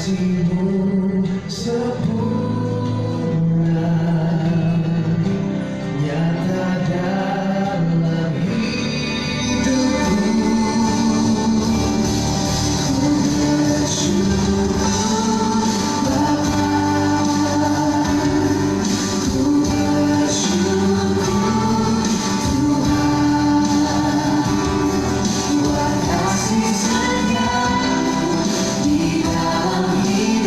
kasih-Mu sempurna, nyata dalam hidupku. Ku bersyukur Bapa, ku bersyukur Tuhan, buat kasih sayang di dalam hidup.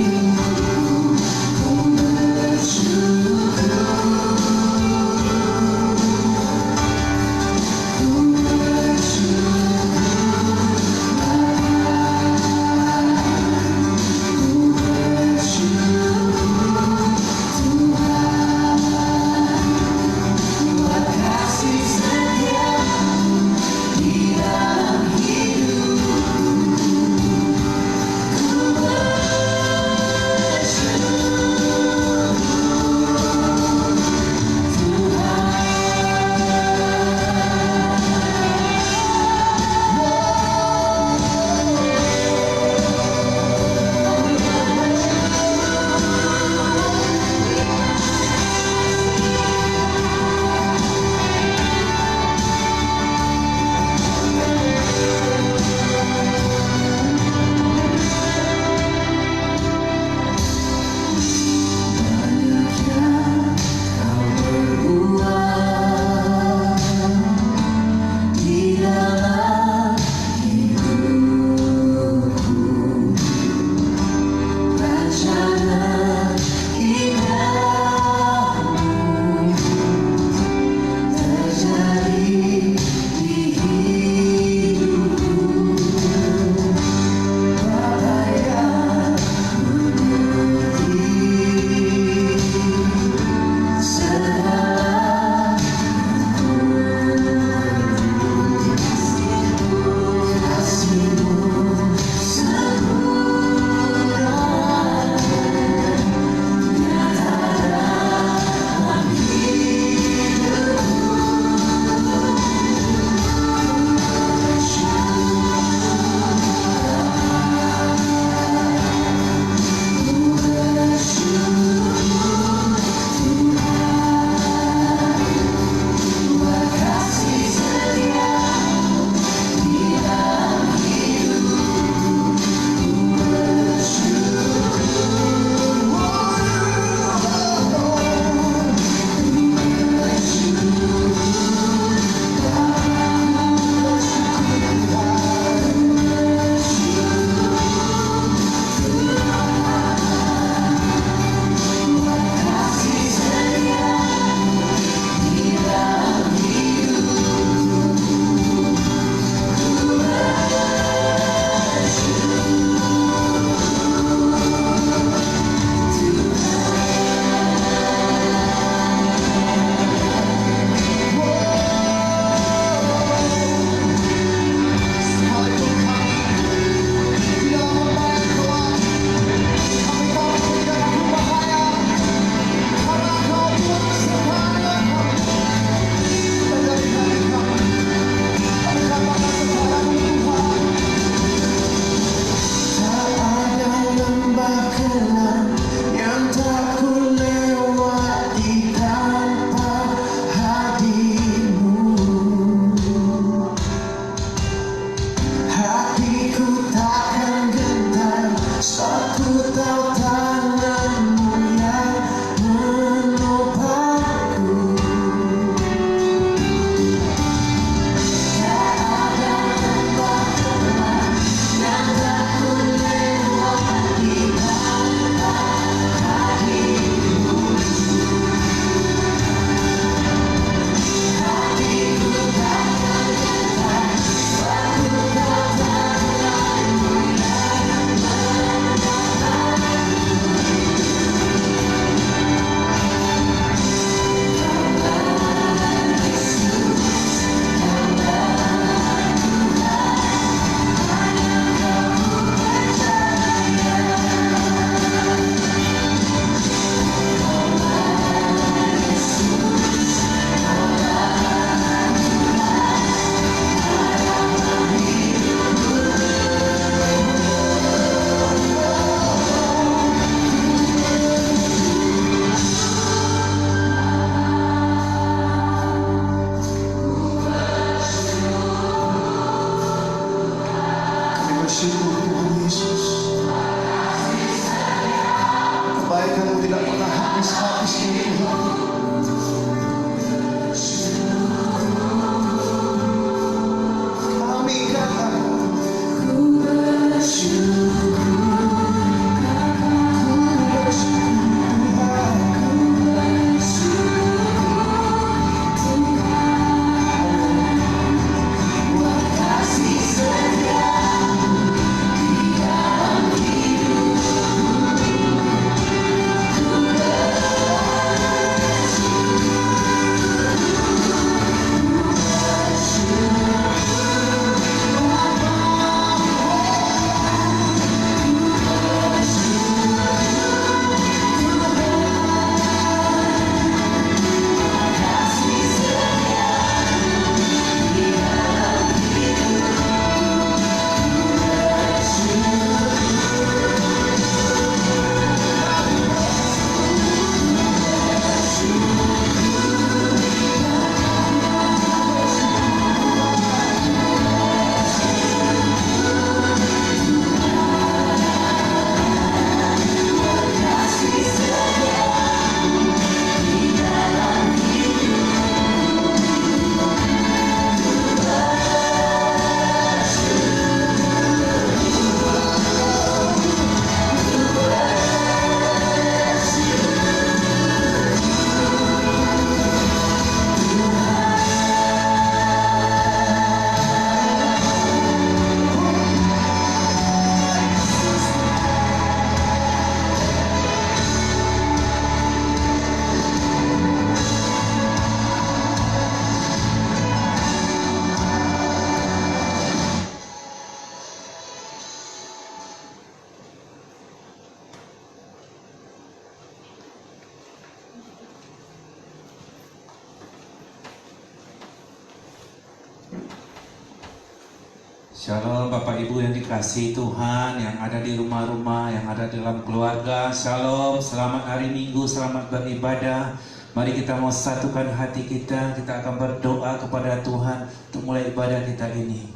Shalom Bapak Ibu yang dikasihi Tuhan, yang ada di rumah-rumah, yang ada di dalam keluarga. Shalom, selamat hari Minggu, selamat beribadah. Mari kita mau satukan hati kita akan berdoa kepada Tuhan untuk mulai ibadah kita ini.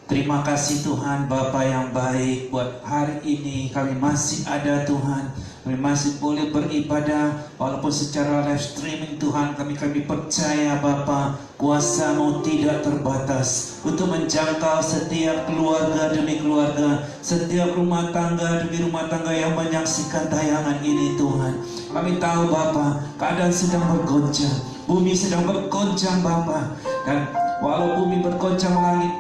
Terima kasih Tuhan Bapa yang baik, buat hari ini kami masih ada Tuhan. Kami masih boleh beribadah walaupun secara live streaming Tuhan. Kami percaya Bapa, kuasa-Mu tidak terbatas untuk menjangkau setiap keluarga demi keluarga, setiap rumah tangga demi rumah tangga yang menyaksikan tayangan ini Tuhan. Kami tahu Bapa, keadaan sedang bergoncang, bumi sedang bergoncang Bapa. Dan walau bumi bergoncang, langit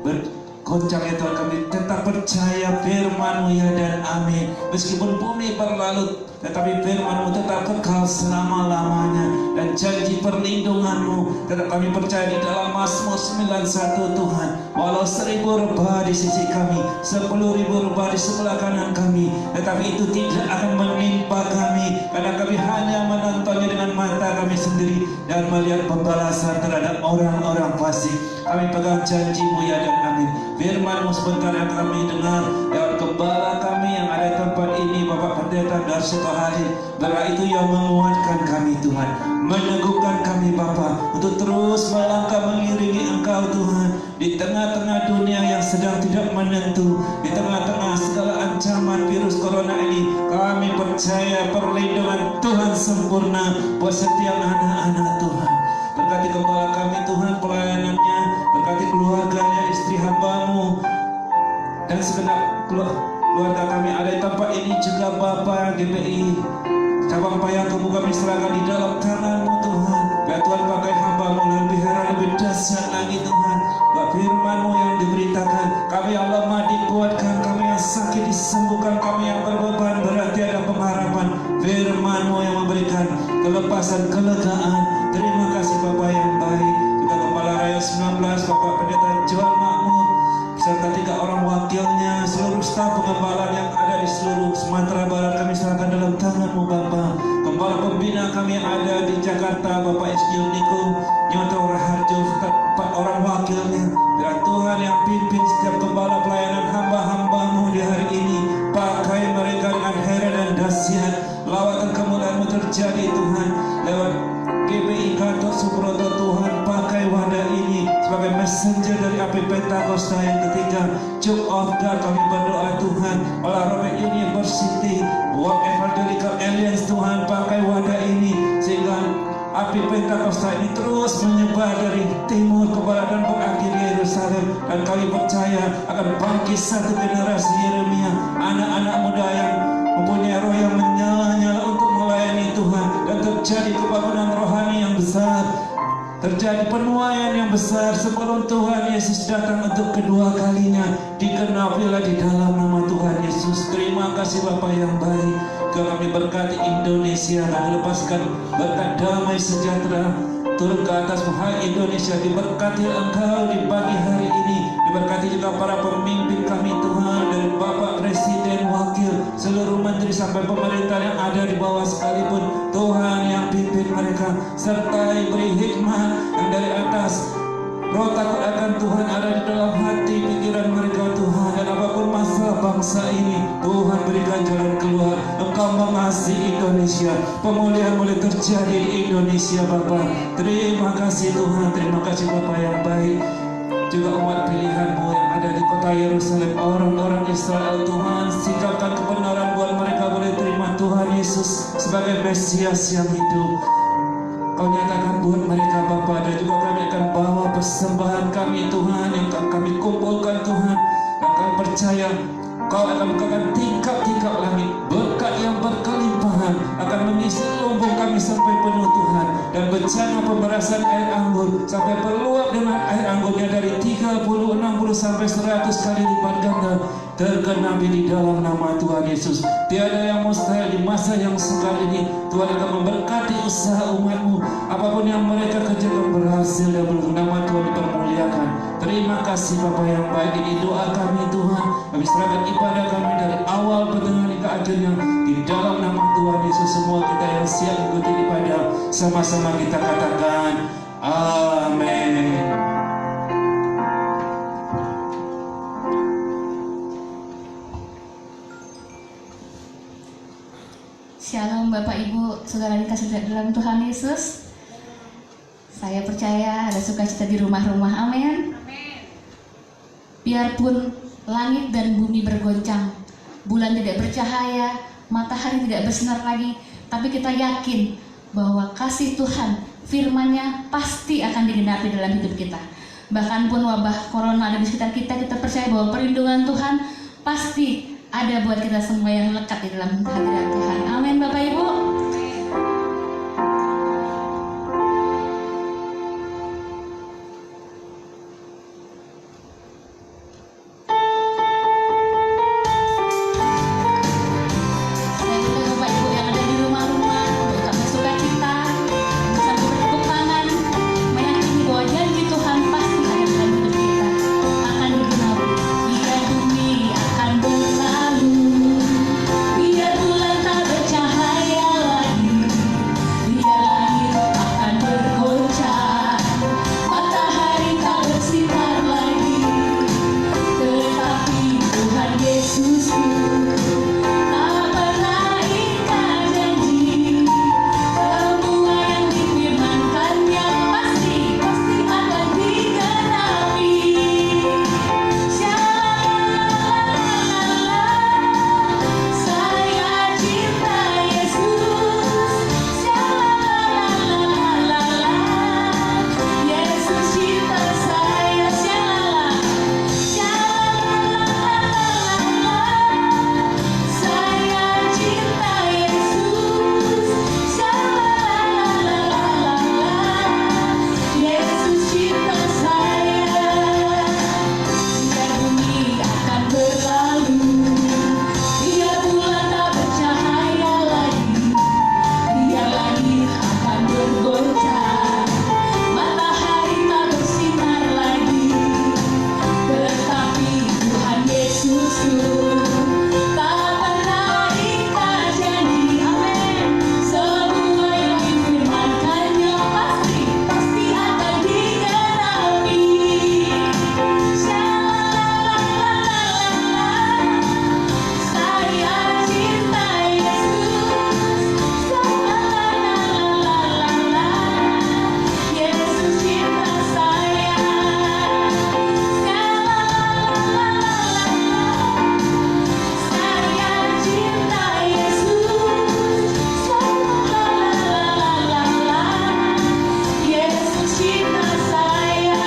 bergoncang ya Tuhan, kami tetap percaya firman-Mu ya dan amin. Meskipun bumi berlalu, tetapi firman-Mu tetap kekal selama-lamanya. Dan janji perlindungan-Mu tetap kami percaya di dalam Mazmur 91 Tuhan. Walau 1000 rebah di sisi kami, 10.000 rebah di sebelah kanan kami, tetapi itu tidak akan menimpa kami, karena kami hanya menontonnya dengan mata kami sendiri dan melihat pembalasan terhadap orang-orang fasik. Kami pegang janji-Mu ya dan amin. Firman-Mu sebentar yang kami dengar lewat gembala kami yang ada di tempat ini, Bapak Pendeta Darshito Halil. Berkat itu yang menguatkan kami Tuhan, meneguhkan kami Bapa untuk terus melangkah mengiringi Engkau Tuhan di tengah-tengah dunia yang sedang tidak menentu, di tengah-tengah segala ancaman virus corona ini. Kami percaya perlindungan Tuhan sempurna buat setiap anak-anak Tuhan. Berkati gembala kami Tuhan, pelayanannya, berkati keluarganya, istri hamba-Mu, dan segenap keluarga kami ada di tempat ini juga Bapa GPI cabang Payakumbuh kami serahkan di dalam tangan-Mu Tuhan. Biar Tuhan pakai hamba-Mu lebih heran, lebih dahsyat lagi Tuhan. Buat firman-Mu yang diberitakan, kami yang lemah dikuatkan, kami yang sakit disembuhkan, kami yang berbeban berat tiada pengharapan. Firman-Mu yang memberikan kelepasan, kelegaan. Terima kasih Bapak yang baik. Juga Kepala Raya 19 Bapak Pendeta Johan Makmur serta 3 orang wakilnya, seluruh staf pengembalaan yang ada di seluruh Sumatera Barat kami serahkan dalam tangan-Mu Bapa. Gembala pembina kami yang ada di Jakarta, Bapak Insinyur Niko Nyoto Raharjo serta 4 orang wakilnya. Biar Tuhan yang pimpin setiap gembala pelayanan hamba-hamba-Mu di hari ini. Pakai mereka dengan heran dan dahsyat. Lawatan kemuliaan-Mu terjadi Tuhan lewat GPI Gatot Subroto Tuhan. Pakai wadah ini sebagai messenger dari api Pentakosta yang ketiga. Church of God kami berdoa Tuhan. Olah Robert University, World Evangelical Alliance Tuhan, pakai wadah ini sehingga api Pentakosta ini terus menyebar dari timur ke barat dan berakhir di Yerusalem. Dan kami percaya akan bangkit satu generasi Yeremia, anak-anak muda yang mempunyai roh yang menyala-nyala untuk melayani Tuhan. Dan terjadi kebangunan rohani yang besar, terjadi penuaian yang besar sebelum Tuhan Yesus datang untuk kedua kalinya. Digenapilah di dalam nama Tuhan Yesus. Terima kasih Bapa yang baik. Kami berkati Indonesia, kami lepaskan berkat damai sejahtera turun ke atas hai Indonesia. Diberkati Engkau di pagi hari ini. Diberkati juga para pemimpin kami Tuhan, dari Bapak Presiden, Wakil, seluruh menteri sampai pemerintah yang ada di bawah sekalipun. Tuhan yang pimpin mereka, sertai beri hikmat yang dari atas. Roh takut akan Tuhan ada di dalam hati pikiran mereka Tuhan. Dan apapun masalah bangsa ini, Tuhan berikan jalan keluar. Engkau mengasihi Indonesia, pemulihan boleh terjadi di Indonesia Bapa. Terima kasih Tuhan, terima kasih Bapa yang baik. Juga umat pilihan-Mu yang ada di kota Yerusalem, orang-orang Israel Tuhan, sikapkan kebenaran buat mereka boleh terima Tuhan Yesus sebagai Mesias yang hidup. Kau nyatakan buat mereka Bapa, dan juga kami akan bawa persembahan kami Tuhan yang kami kumpulkan Tuhan. Dan kami percaya Kau akan bukakan tingkap-tingkap langit, berkat yang berkelimpahan akan mengisi lumbung kami sampai penuh Tuhan. Dan bencana pemberasan air anggur sampai berluap dengan air anggurnya dari 30, 60 sampai 100 kali lipat ganda tergenapi di dalam nama Tuhan Yesus. Tiada yang mustahil di masa yang sukar ini. Tuhan akan memberkati usaha umat-Mu. Apapun yang mereka kerjakan berhasil dan nama Tuhan dipermuliakan. Terima kasih Bapa yang baik. Ini doa kami Tuhan. Kami serahkan ibadah kami dari awal pertengahan hingga akhirnya di dalam nama Tuhan Yesus. Semua kita yang siap ikuti ibadah, sama-sama kita katakan amin. Shalom Bapak Ibu, saudara dikasih dalam Tuhan Yesus. Saya percaya ada sukacita di rumah-rumah, amin. Biarpun langit dan bumi bergoncang, bulan tidak bercahaya, matahari tidak bersinar lagi, tapi kita yakin bahwa kasih Tuhan, firman-Nya pasti akan digenapi dalam hidup kita. Bahkan pun wabah corona ada di sekitar kita, kita percaya bahwa perlindungan Tuhan pasti ada buat kita semua yang lekat di dalam hadirat Tuhan. Amin Bapak Ibu. Saya juga Bapak Ibu yang ada di rumah-rumah untuk bersukacita, sambil bertepuk tangan, meyakini bahwa janji Tuhan pasti ada dalam hidup kita, akan digenapi. Biar bumi akan berlalu, biar bulan tak bercahaya lagi, biar langit akan bergoncang, matahari tak bersinar lagi, tetapi Tuhan Yesusku tak pernah ingkar janji. Semua yang difirmankannya pasti akan digenapi. Shalala, saya cinta Yesus. Shalala, Yesus cinta saya. Shalala, saya cinta Yesus. Yesus cinta saya. Biar bumi akan berlalu, biar bulan tak bercahaya lagi, biar langit akan bergoncang, matahari tak bersinar lagi, tetapi Tuhan Yesusku tak pernah ingkar janji. Amin. Semua yang difirmankannya pasti akan digenapi. Shalala, saya cinta Yesus. Shalala, Yesus cinta saya. Saya cinta Yesus. Yesus cinta saya.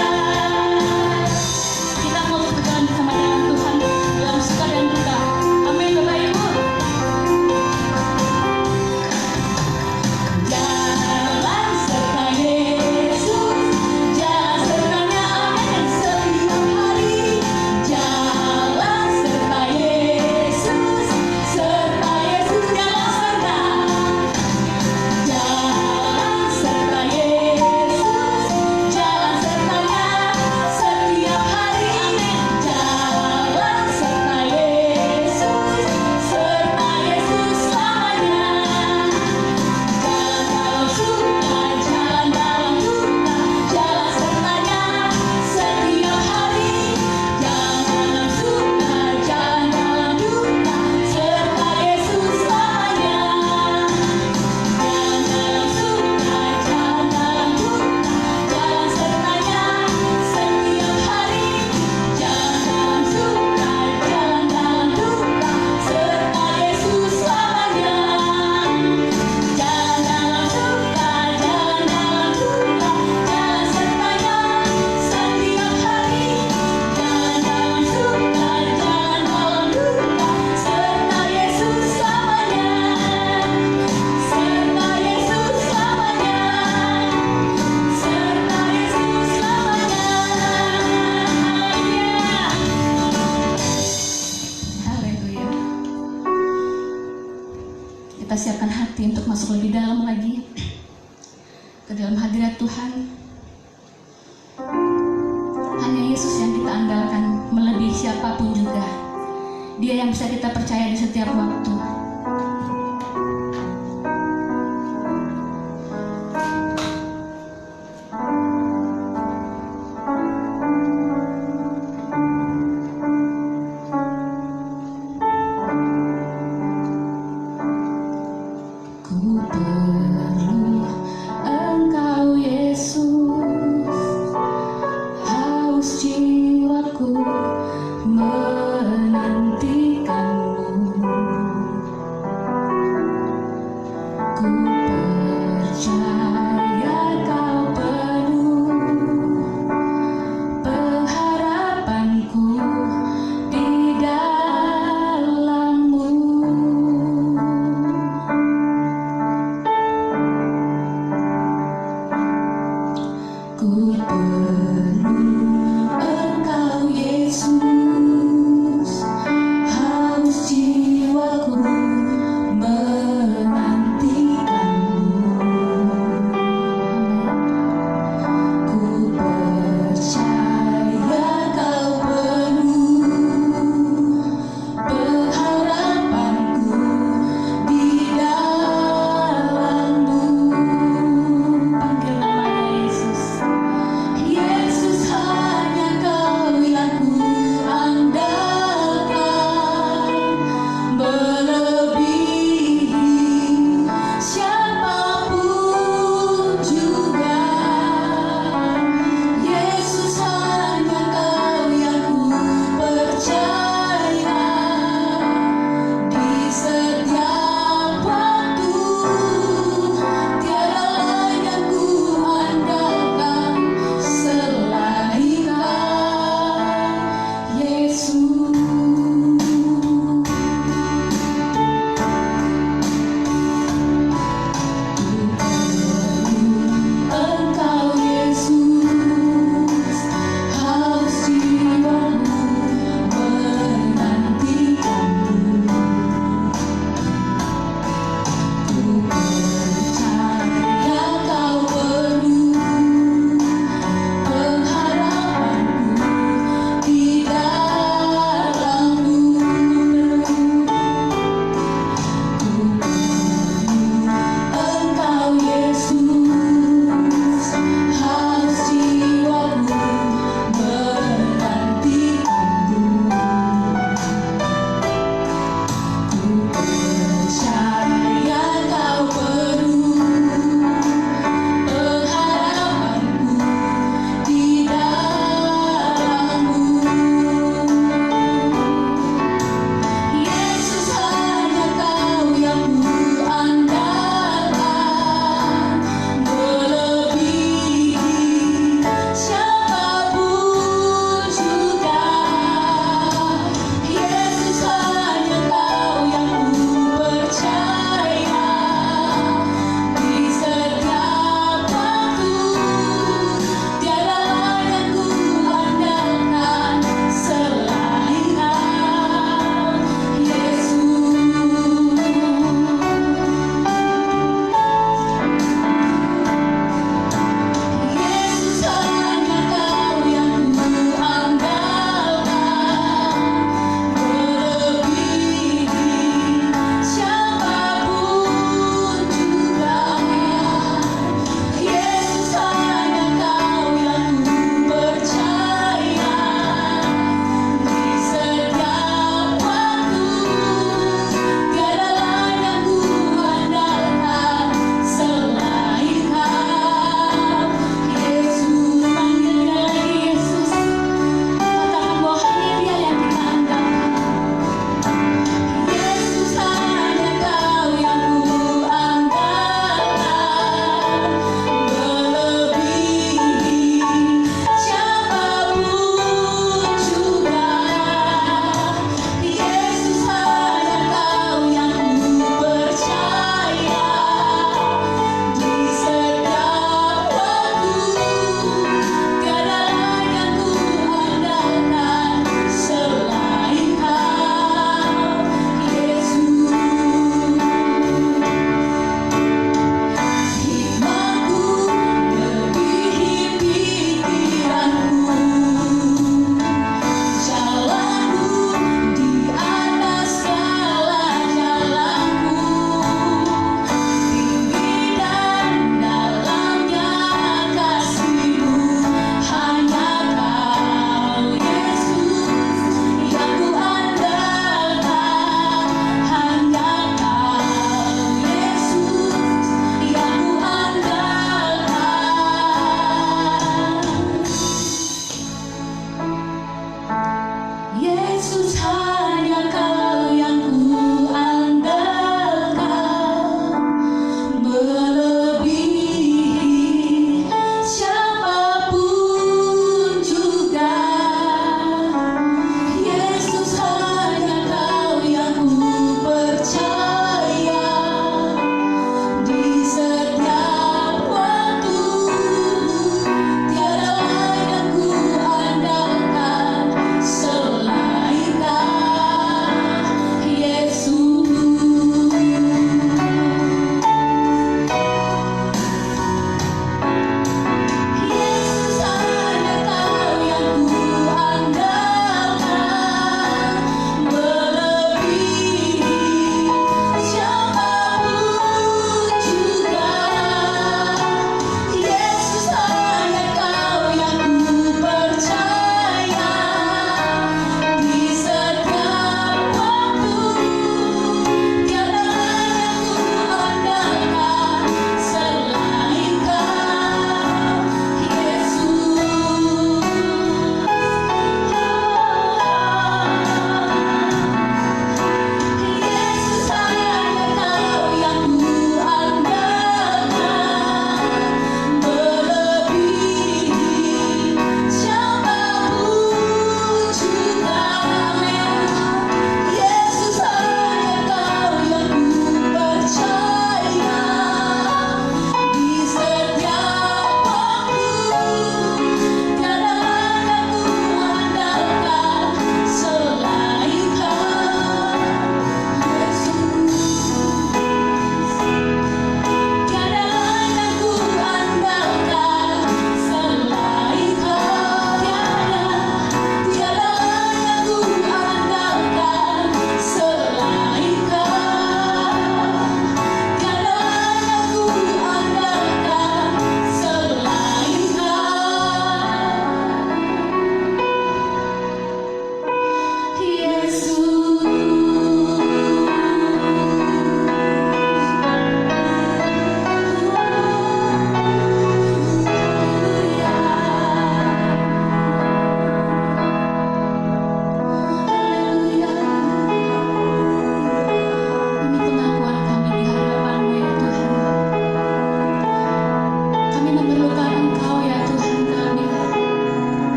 Kita mau berjalan bersama dengan Tuhan dalam suka dan duka. Amin Bapak Ibu. Jalan serta Yesus, jalan sertanya amin setiap hari. Jalan serta Yesus, serta Yesus jalan serta. Jalan serta Yesus, jalan sertanya setiap hari. Amin. Jalan serta Yesus, serta Yesus selamanya. Jalan dalam suka, jalan dalam duka, jalan sertanya setiap hari. Jalan dalam suka, jalan dalam duka, serta Yesus selamanya. Jalan dalam suka, jalan dalam duka, jalan sertanya setiap hari. Jalan dalam suka, jalan dalam duka, serta Yesus selamanya. Jalan dalam suka, jalan dalam duka, jalan sertanya setiap hari. Jalan dalam suka, jalan dalam duka, serta Yesus selamanya. Serta Yesus selamanya. Serta Yesus selamanya. Haleluya. Kita siapkan hati untuk masuk lebih dalam lagi ke dalam hadirat Tuhan. Hanya Yesus yang kita andalkan melebihi siapapun juga. Dia yang bisa kita percaya di setiap waktu.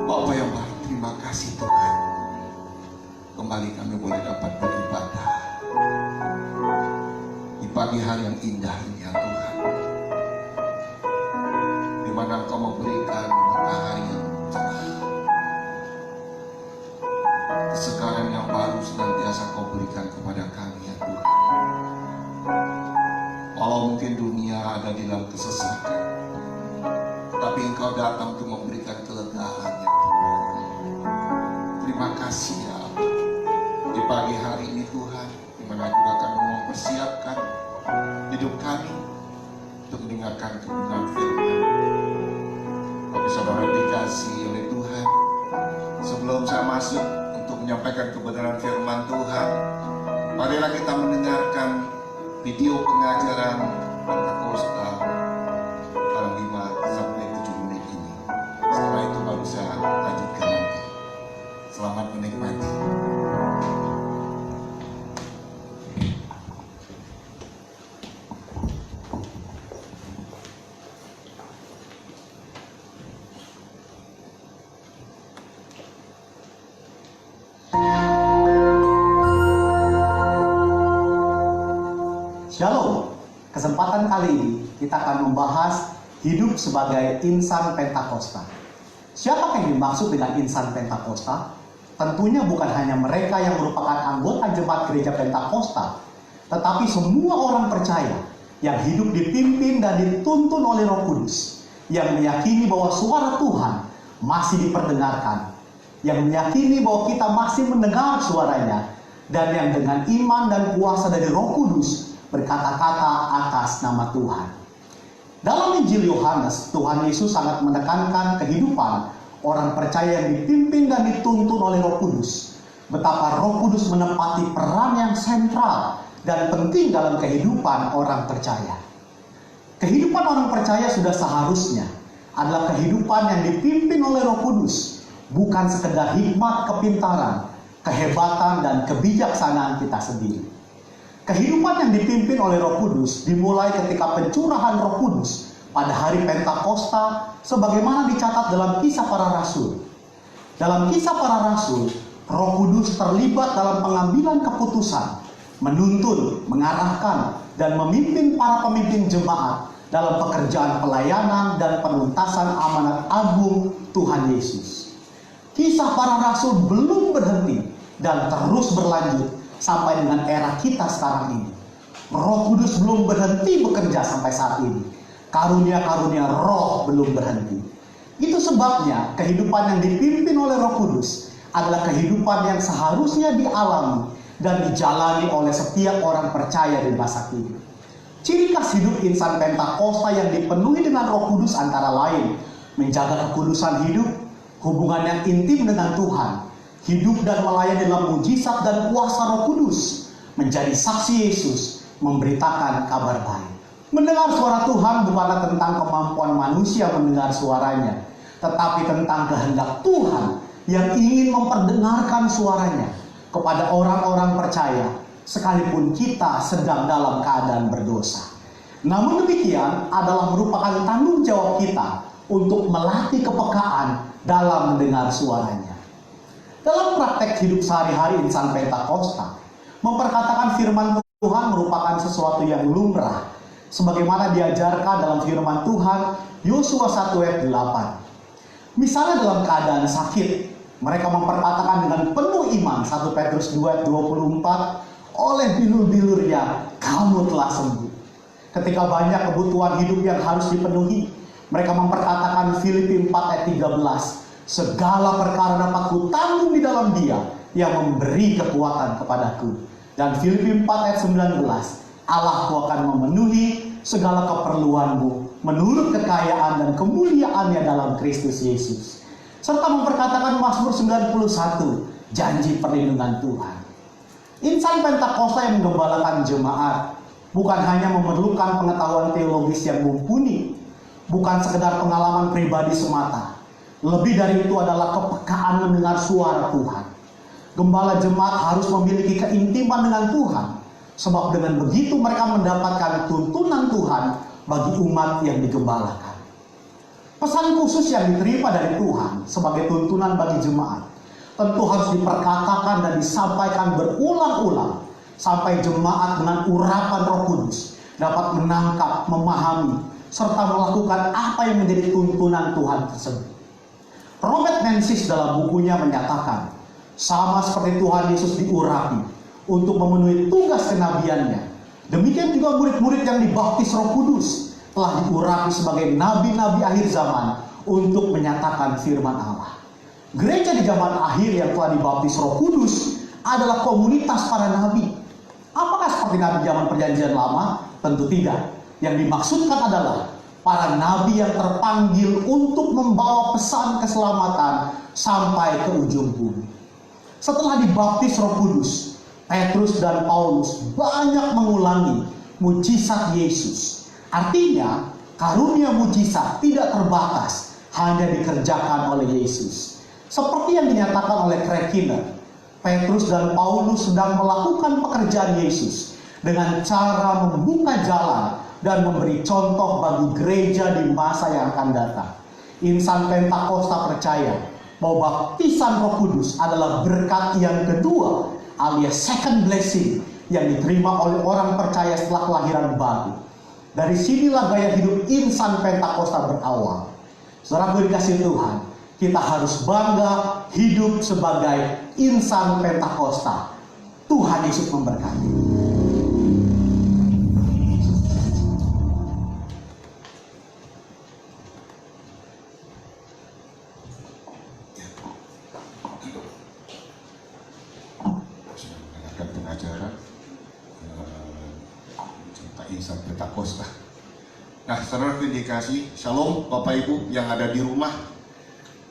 Bapa yang baik, terima kasih Tuhan. Kembali kami boleh dapat beribadah di pagi hari yang indah ini ya Tuhan, di mana Engkau memberikan matahari yang cerah, kesegaran yang baru senantiasa Kau berikan kepada kami ya Tuhan. Walau mungkin dunia ada di dalam kesesakan, tapi Engkau datang untuk memberikan kelegaan ya Tuhan. Terima kasih ya di pagi hari ini Tuhan, di mana juga kami mempersiapkan hidup kami untuk mendengarkan kebenaran firman. Tapi saudara dikasih oleh Tuhan, sebelum saya masuk untuk menyampaikan kebenaran firman Tuhan, marilah kita mendengarkan video pengajaran Pentakosta dalam 5-7 menit ini. Setelah itu baru saya lanjutkan nanti. Selamat menikmati. Shalom, kesempatan kali ini kita akan membahas hidup sebagai insan Pentakosta. Siapa yang dimaksud dengan insan Pentakosta? Tentunya bukan hanya mereka yang merupakan anggota jemaat gereja Pentakosta, tetapi semua orang percaya yang hidup dipimpin dan dituntun oleh Roh Kudus, yang meyakini bahwa suara Tuhan masih diperdengarkan, yang meyakini bahwa kita masih mendengar suaranya, dan yang dengan iman dan kuasa dari Roh Kudus berkata-kata atas nama Tuhan. Dalam Injil Yohanes, Tuhan Yesus sangat menekankan kehidupan orang percaya yang dipimpin dan dituntun oleh Roh Kudus. Betapa Roh Kudus menempati peran yang sentral dan penting dalam kehidupan orang percaya. Kehidupan orang percaya sudah seharusnya adalah kehidupan yang dipimpin oleh Roh Kudus, bukan sekedar hikmat, kepintaran, kehebatan, dan kebijaksanaan kita sendiri. Kehidupan yang dipimpin oleh Roh Kudus dimulai ketika pencurahan Roh Kudus pada hari Pentakosta, sebagaimana dicatat dalam Kisah Para Rasul. Dalam Kisah Para Rasul, Roh Kudus terlibat dalam pengambilan keputusan, menuntun, mengarahkan, dan memimpin para pemimpin jemaat dalam pekerjaan pelayanan dan penuntasan amanat agung Tuhan Yesus. Kisah Para Rasul belum berhenti dan terus berlanjut sampai dengan era kita sekarang ini. Roh Kudus belum berhenti bekerja sampai saat ini. Karunia-karunia roh belum berhenti. Itu sebabnya kehidupan yang dipimpin oleh Roh Kudus adalah kehidupan yang seharusnya dialami dan dijalani oleh setiap orang percaya di masa kini. Ciri khas hidup insan Pentakosta yang dipenuhi dengan Roh Kudus antara lain menjaga kekudusan hidup, hubungan yang intim dengan Tuhan, hidup dan melayani dalam mujizat dan kuasa Roh Kudus, menjadi saksi Yesus, memberitakan kabar baik. Mendengar suara Tuhan bukanlah tentang kemampuan manusia mendengar suaranya, tetapi tentang kehendak Tuhan yang ingin memperdengarkan suaranya kepada orang-orang percaya, sekalipun kita sedang dalam keadaan berdosa. Namun demikian adalah merupakan tanggung jawab kita untuk melatih kepekaan dalam mendengar suaranya. Dalam praktek hidup sehari-hari insan Pentakosta, memperkatakan firman Tuhan merupakan sesuatu yang lumrah, sebagaimana diajarkan dalam firman Tuhan Yosua 1 ayat 8. Misalnya dalam keadaan sakit, mereka memperkatakan dengan penuh iman 1 Petrus 2 ayat 24, oleh bilur-bilurnya kamu telah sembuh. ketika banyak kebutuhan hidup yang harus dipenuhi, mereka memperkatakan Filipi 4 ayat 13, segala perkara dapat kutanggung di dalam Dia yang memberi kekuatan kepadaku. Dan Filipi 4 ayat 19, Allahku akan memenuhi segala keperluanmu menurut kekayaan dan kemuliaannya dalam Kristus Yesus. Serta memperkatakan Mazmur 91, janji perlindungan Tuhan. Insan Pentakosta yang menggembalakan jemaat bukan hanya memerlukan pengetahuan teologis yang mumpuni, bukan sekedar pengalaman pribadi semata. Lebih dari itu adalah kepekaan mendengar suara Tuhan. Gembala jemaat harus memiliki keintiman dengan Tuhan, sebab dengan begitu mereka mendapatkan tuntunan Tuhan bagi umat yang digembalakan. Pesan khusus yang diterima dari Tuhan sebagai tuntunan bagi jemaat tentu harus diperkatakan dan disampaikan berulang-ulang sampai jemaat dengan urapan Roh Kudus dapat menangkap, memahami, serta melakukan apa yang menjadi tuntunan Tuhan tersebut. Robert Menzies dalam bukunya menyatakan, sama seperti Tuhan Yesus diurapi untuk memenuhi tugas kenabiannya, demikian juga murid-murid yang dibaptis Roh Kudus telah diurapi sebagai nabi-nabi akhir zaman untuk menyatakan firman Allah. Gereja di zaman akhir yang telah dibaptis Roh Kudus adalah komunitas para nabi. Apakah seperti nabi zaman Perjanjian Lama? Tentu tidak. Yang dimaksudkan adalah para nabi yang terpanggil untuk membawa pesan keselamatan sampai ke ujung bumi. Setelah dibaptis Roh Kudus, Petrus dan Paulus banyak mengulangi mujizat Yesus. Artinya, karunia mujizat tidak terbatas, hanya dikerjakan oleh Yesus. Seperti yang dinyatakan oleh Craig Keener, Petrus dan Paulus sedang melakukan pekerjaan Yesus dengan cara membuka jalan dan memberi contoh bagi gereja di masa yang akan datang. Insan Pentakosta percaya bahwa baptisan Roh Kudus adalah berkat yang kedua alias second blessing yang diterima oleh orang percaya setelah kelahiran baru. Dari sinilah gaya hidup insan Pentakosta berawal. Saudaraku dikasihi Tuhan, kita harus bangga hidup sebagai insan Pentakosta. Tuhan Yesus memberkati. Sudah mendengarkan pengajaran cerita insan Pentakosta. Nah, saudara dikasih, shalom Bapak Ibu yang ada di rumah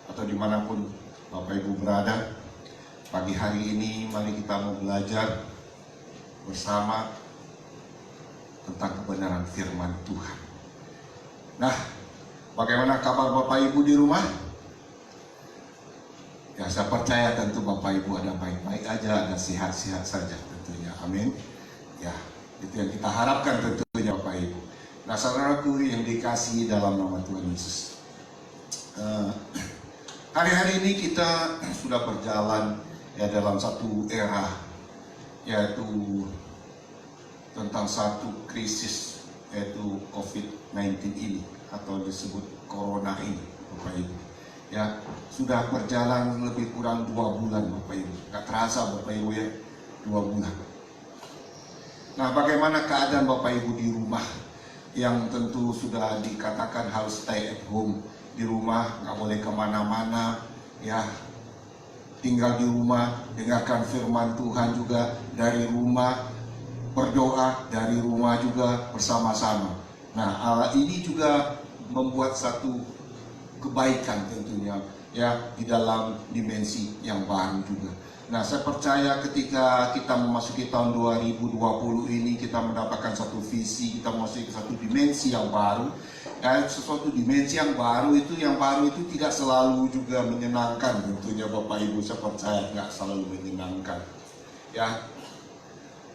atau dimanapun Bapak Ibu berada. Pagi hari ini mari kita mau belajar bersama tentang kebenaran firman Tuhan. Nah, bagaimana kabar Bapak Ibu di rumah? Ya, saya percaya tentu Bapak Ibu ada baik-baik aja, ada sehat-sehat saja tentunya. Amin. Ya, itu yang kita harapkan tentunya Bapak Ibu. Nah, saudaraku yang dikasihi dalam nama Tuhan Yesus. Hari-hari ini kita sudah berjalan ya dalam satu era, yaitu tentang satu krisis, yaitu COVID-19 ini atau disebut Corona ini, Bapak Ibu. Ya, sudah berjalan lebih kurang 2 bulan Bapak Ibu. Gak terasa Bapak Ibu ya, 2 bulan. Nah, bagaimana keadaan Bapak Ibu di rumah yang tentu sudah dikatakan harus stay at home di rumah, nggak boleh kemana-mana, ya tinggal di rumah, dengarkan firman Tuhan juga dari rumah, berdoa dari rumah juga bersama-sama. Nah, ini juga membuat satu kebaikan tentunya ya di dalam dimensi yang baru juga. Nah, saya percaya ketika kita memasuki tahun 2020 ini kita mendapatkan satu visi, kita memasuki satu dimensi yang baru. Ya, sesuatu dimensi yang baru itu tidak selalu juga menyenangkan tentunya Bapak Ibu. Saya percaya nggak selalu menyenangkan. Ya,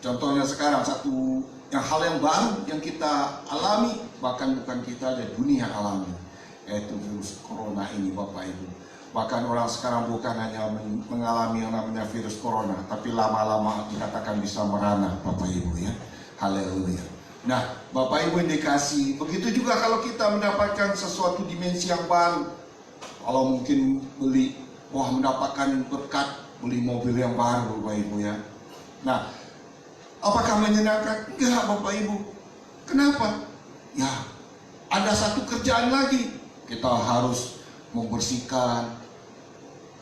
contohnya sekarang satu hal yang baru yang kita alami, bahkan bukan kita aja, dunia alami, yaitu virus corona ini Bapak Ibu. Bahkan orang sekarang bukan hanya mengalami yang namanya virus corona, tapi lama-lama dikatakan bisa merana Bapak Ibu ya. Haleluya. Nah, Bapak Ibu yang dikasih, begitu juga kalau kita mendapatkan sesuatu dimensi yang baru. Kalau mungkin mendapatkan berkat, beli mobil yang baru Bapak Ibu ya. Nah, apakah menyenangkan? Enggak Bapak Ibu. Kenapa? Ya, ada satu kerjaan lagi. Kita harus membersihkan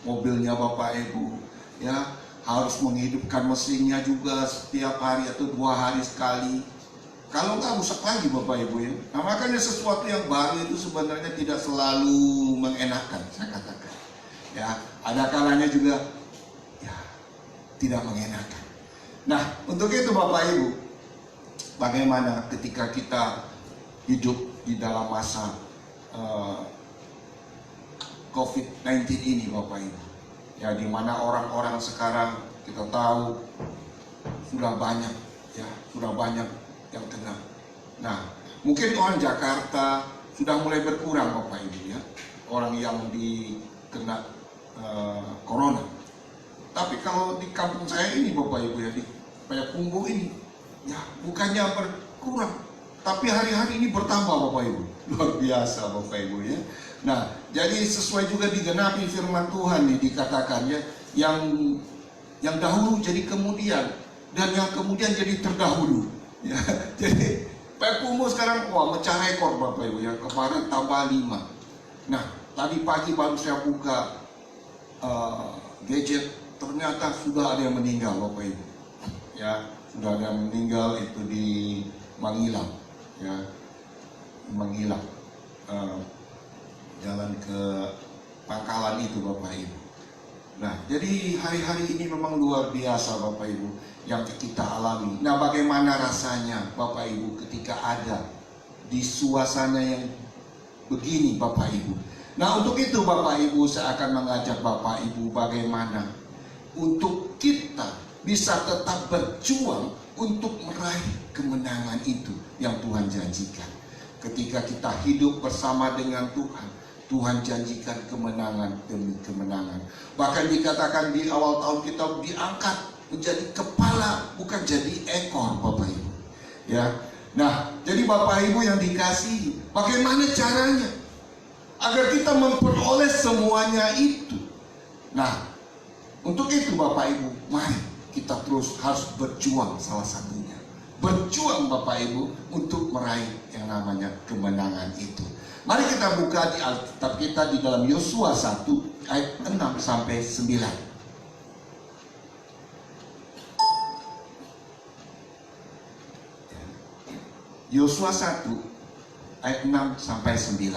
mobilnya Bapak Ibu, ya, harus menghidupkan mesinnya juga setiap hari atau 2 hari sekali. Kalau nggak rusak lagi Bapak Ibu ya. Nah, makanya sesuatu yang baru itu sebenarnya tidak selalu mengenakan, saya katakan. Ya, ada kalanya juga ya tidak mengenakan. Nah, untuk itu Bapak Ibu, bagaimana ketika kita hidup di dalam masa COVID-19 ini Bapak Ibu, ya, di mana orang-orang sekarang kita tahu sudah banyak yang kena. Nah, mungkin orang Jakarta sudah mulai berkurang Bapak Ibu ya, orang yang dikena corona. Tapi kalau di kampung saya ini Bapak Ibu ya, di Payakumbuh ini, ya bukannya berkurang, tapi hari-hari ini bertambah Bapak Ibu. Luar biasa Bapak Ibu ya. Nah, jadi sesuai juga digenapi firman Tuhan nih, dikatakan ya, yang dahulu jadi kemudian, dan yang kemudian jadi terdahulu. Ya, jadi Payakumbuh sekarang mecah rekor Bapak Ibu ya, kemarin tambah 5. Nah, tadi pagi baru saya buka gadget, ternyata sudah ada yang meninggal Bapak Ibu. Ya, sudah ada yang meninggal itu di Mangilang, ya, Mangilang, jalan ke Pangkalan itu Bapak Ibu. Nah, jadi hari-hari ini memang luar biasa Bapak Ibu yang kita alami. Nah, bagaimana rasanya Bapak Ibu ketika ada di suasana yang begini Bapak Ibu. Nah, untuk itu Bapak Ibu saya akan mengajak Bapak Ibu bagaimana untuk kita bisa tetap berjuang untuk meraih kemenangan itu yang Tuhan janjikan. Ketika kita hidup bersama dengan Tuhan, Tuhan janjikan kemenangan demi kemenangan. Bahkan dikatakan di awal tahun kita diangkat menjadi kepala, bukan jadi ekor Bapak Ibu. Ya. Nah, jadi Bapak Ibu yang dikasihi, bagaimana caranya agar kita memperoleh semuanya itu? Nah, untuk itu Bapak Ibu, mari kita terus harus berjuang, salah satunya berjuang Bapak Ibu untuk meraih yang namanya kemenangan itu. Mari kita buka di Alkitab kita di dalam Yosua 1 ayat 6 sampai 9. Yosua 1 ayat 6 sampai 9.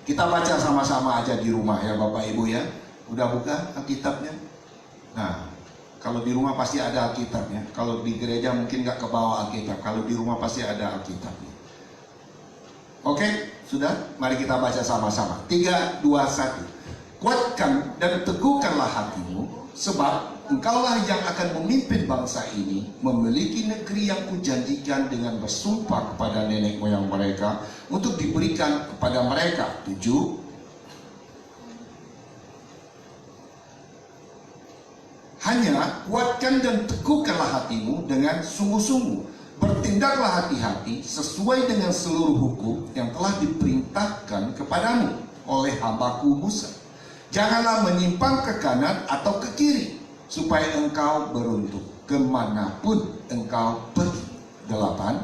Kita baca sama-sama aja di rumah ya Bapak Ibu ya. Udah buka Alkitabnya? Nah, kalau di rumah pasti ada Alkitabnya. Kalau di gereja mungkin nggak ke bawah Alkitab. Kalau di rumah pasti ada Alkitabnya. Oke, sudah? Mari kita baca sama-sama. 3, 2, 1. Kuatkan dan teguhkanlah hatimu, sebab engkaulah yang akan memimpin bangsa ini memiliki negeri yang kujanjikan dengan bersumpah kepada nenek moyang mereka untuk diberikan kepada mereka. 7. Hanya kuatkan dan teguhkanlah hatimu dengan sungguh-sungguh. Bertindaklah hati-hati sesuai dengan seluruh hukum yang telah diperintahkan kepadamu oleh hambaku Musa. Janganlah menyimpang ke kanan atau ke kiri, supaya engkau beruntung kemanapun engkau pergi. 8.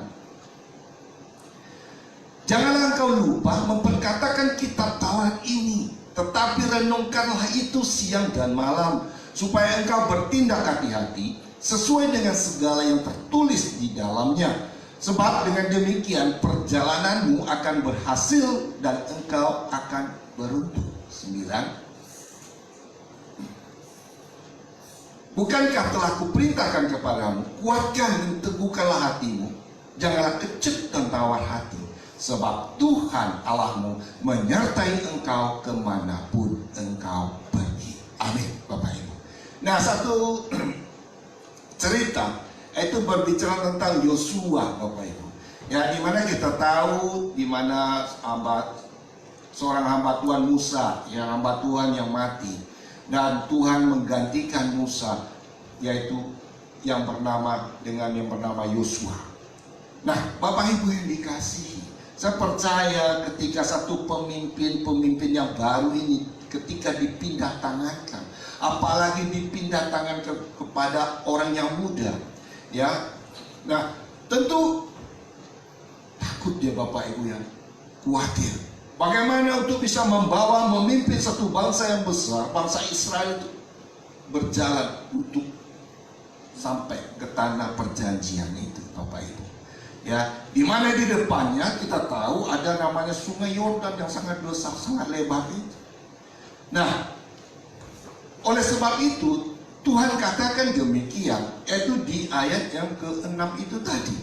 Janganlah engkau lupa memperkatakan kitab Taurat ini, tetapi renungkanlah itu siang dan malam, supaya engkau bertindak hati-hati sesuai dengan segala yang tertulis di dalamnya. Sebab dengan demikian perjalananmu akan berhasil dan engkau akan beruntung. 9. Bukankah telah kuperintahkan kepadamu, kuatkan dan teguhkanlah hatimu, janganlah kecut dan tawar hati, sebab Tuhan Allahmu menyertai engkau kemanapun engkau pergi. Amin Bapak Ibu. Nah, satu cerita itu berbicara tentang Yosua Bapak Ibu. Ya, di mana kita tahu di mana seorang hamba Tuhan Musa, yang hamba Tuhan yang mati, dan Tuhan menggantikan Musa, yaitu yang bernama Yosua. Nah, Bapak Ibu yang dikasihi, saya percaya ketika satu pemimpin yang baru ini ketika dipindah tangankan, apalagi dipindah tangan kepada orang yang muda, ya. Nah, tentu takut dia Bapak Ibu ya, khawatir. Bagaimana untuk bisa membawa, memimpin satu bangsa yang besar, bangsa Israel itu berjalan untuk sampai ke tanah perjanjian itu Bapak Ibu. Ya, di mana di depannya kita tahu ada namanya Sungai Yordan yang sangat besar, sangat lebar itu. Nah, oleh sebab itu Tuhan katakan demikian, yaitu di ayat yang ke-6 itu tadi.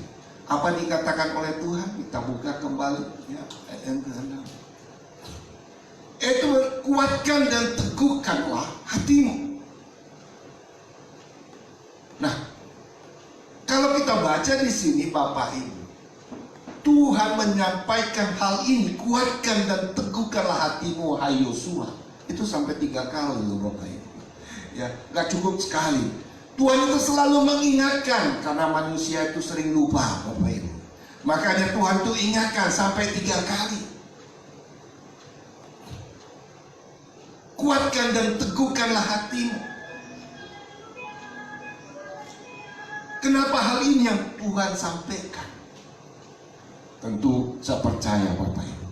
Apa dikatakan oleh Tuhan? Kita buka kembali ya, ayat yang ke-6. Itu kuatkan dan teguhkanlah hatimu. Nah, kalau kita baca di sini Bapak Ibu, Tuhan menyampaikan hal ini, kuatkan dan teguhkanlah hatimu, hai Yosua. Itu sampai 3 kali loh Bapak Ibu. Ya, gak cukup sekali. Tuhan itu selalu mengingatkan karena manusia itu sering lupa Bapak Ibu. Makanya Tuhan itu ingatkan sampai 3 kali. Kuatkan dan teguhkanlah hatimu. Kenapa hal ini yang Tuhan sampaikan? Tentu saya percaya Bapak Ibu,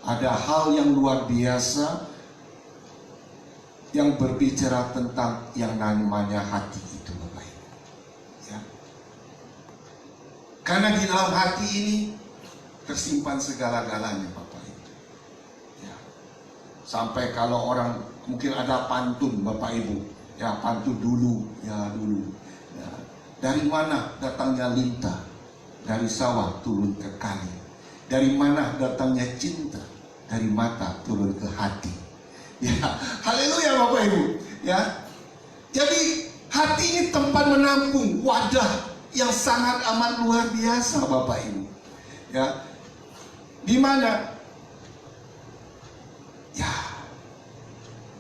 ada hal yang luar biasa yang berbicara tentang yang namanya hati itu Bapak Ibu. Ya. Karena di dalam hati ini tersimpan segala-galanya Bapak Ibu. Ya. Sampai kalau orang mungkin ada pantun Bapak Ibu, ya pantun dulu, ya dulu. Ya. Dari mana datangnya lintah? Dari sawah turun ke kali. Dari mana datangnya cinta? Dari mata turun ke hati. Ya, haleluya Bapak Ibu. Ya, jadi hati ini tempat menampung, wadah yang sangat amat luar biasa Bapak Ibu. Ya, di mana? Ya,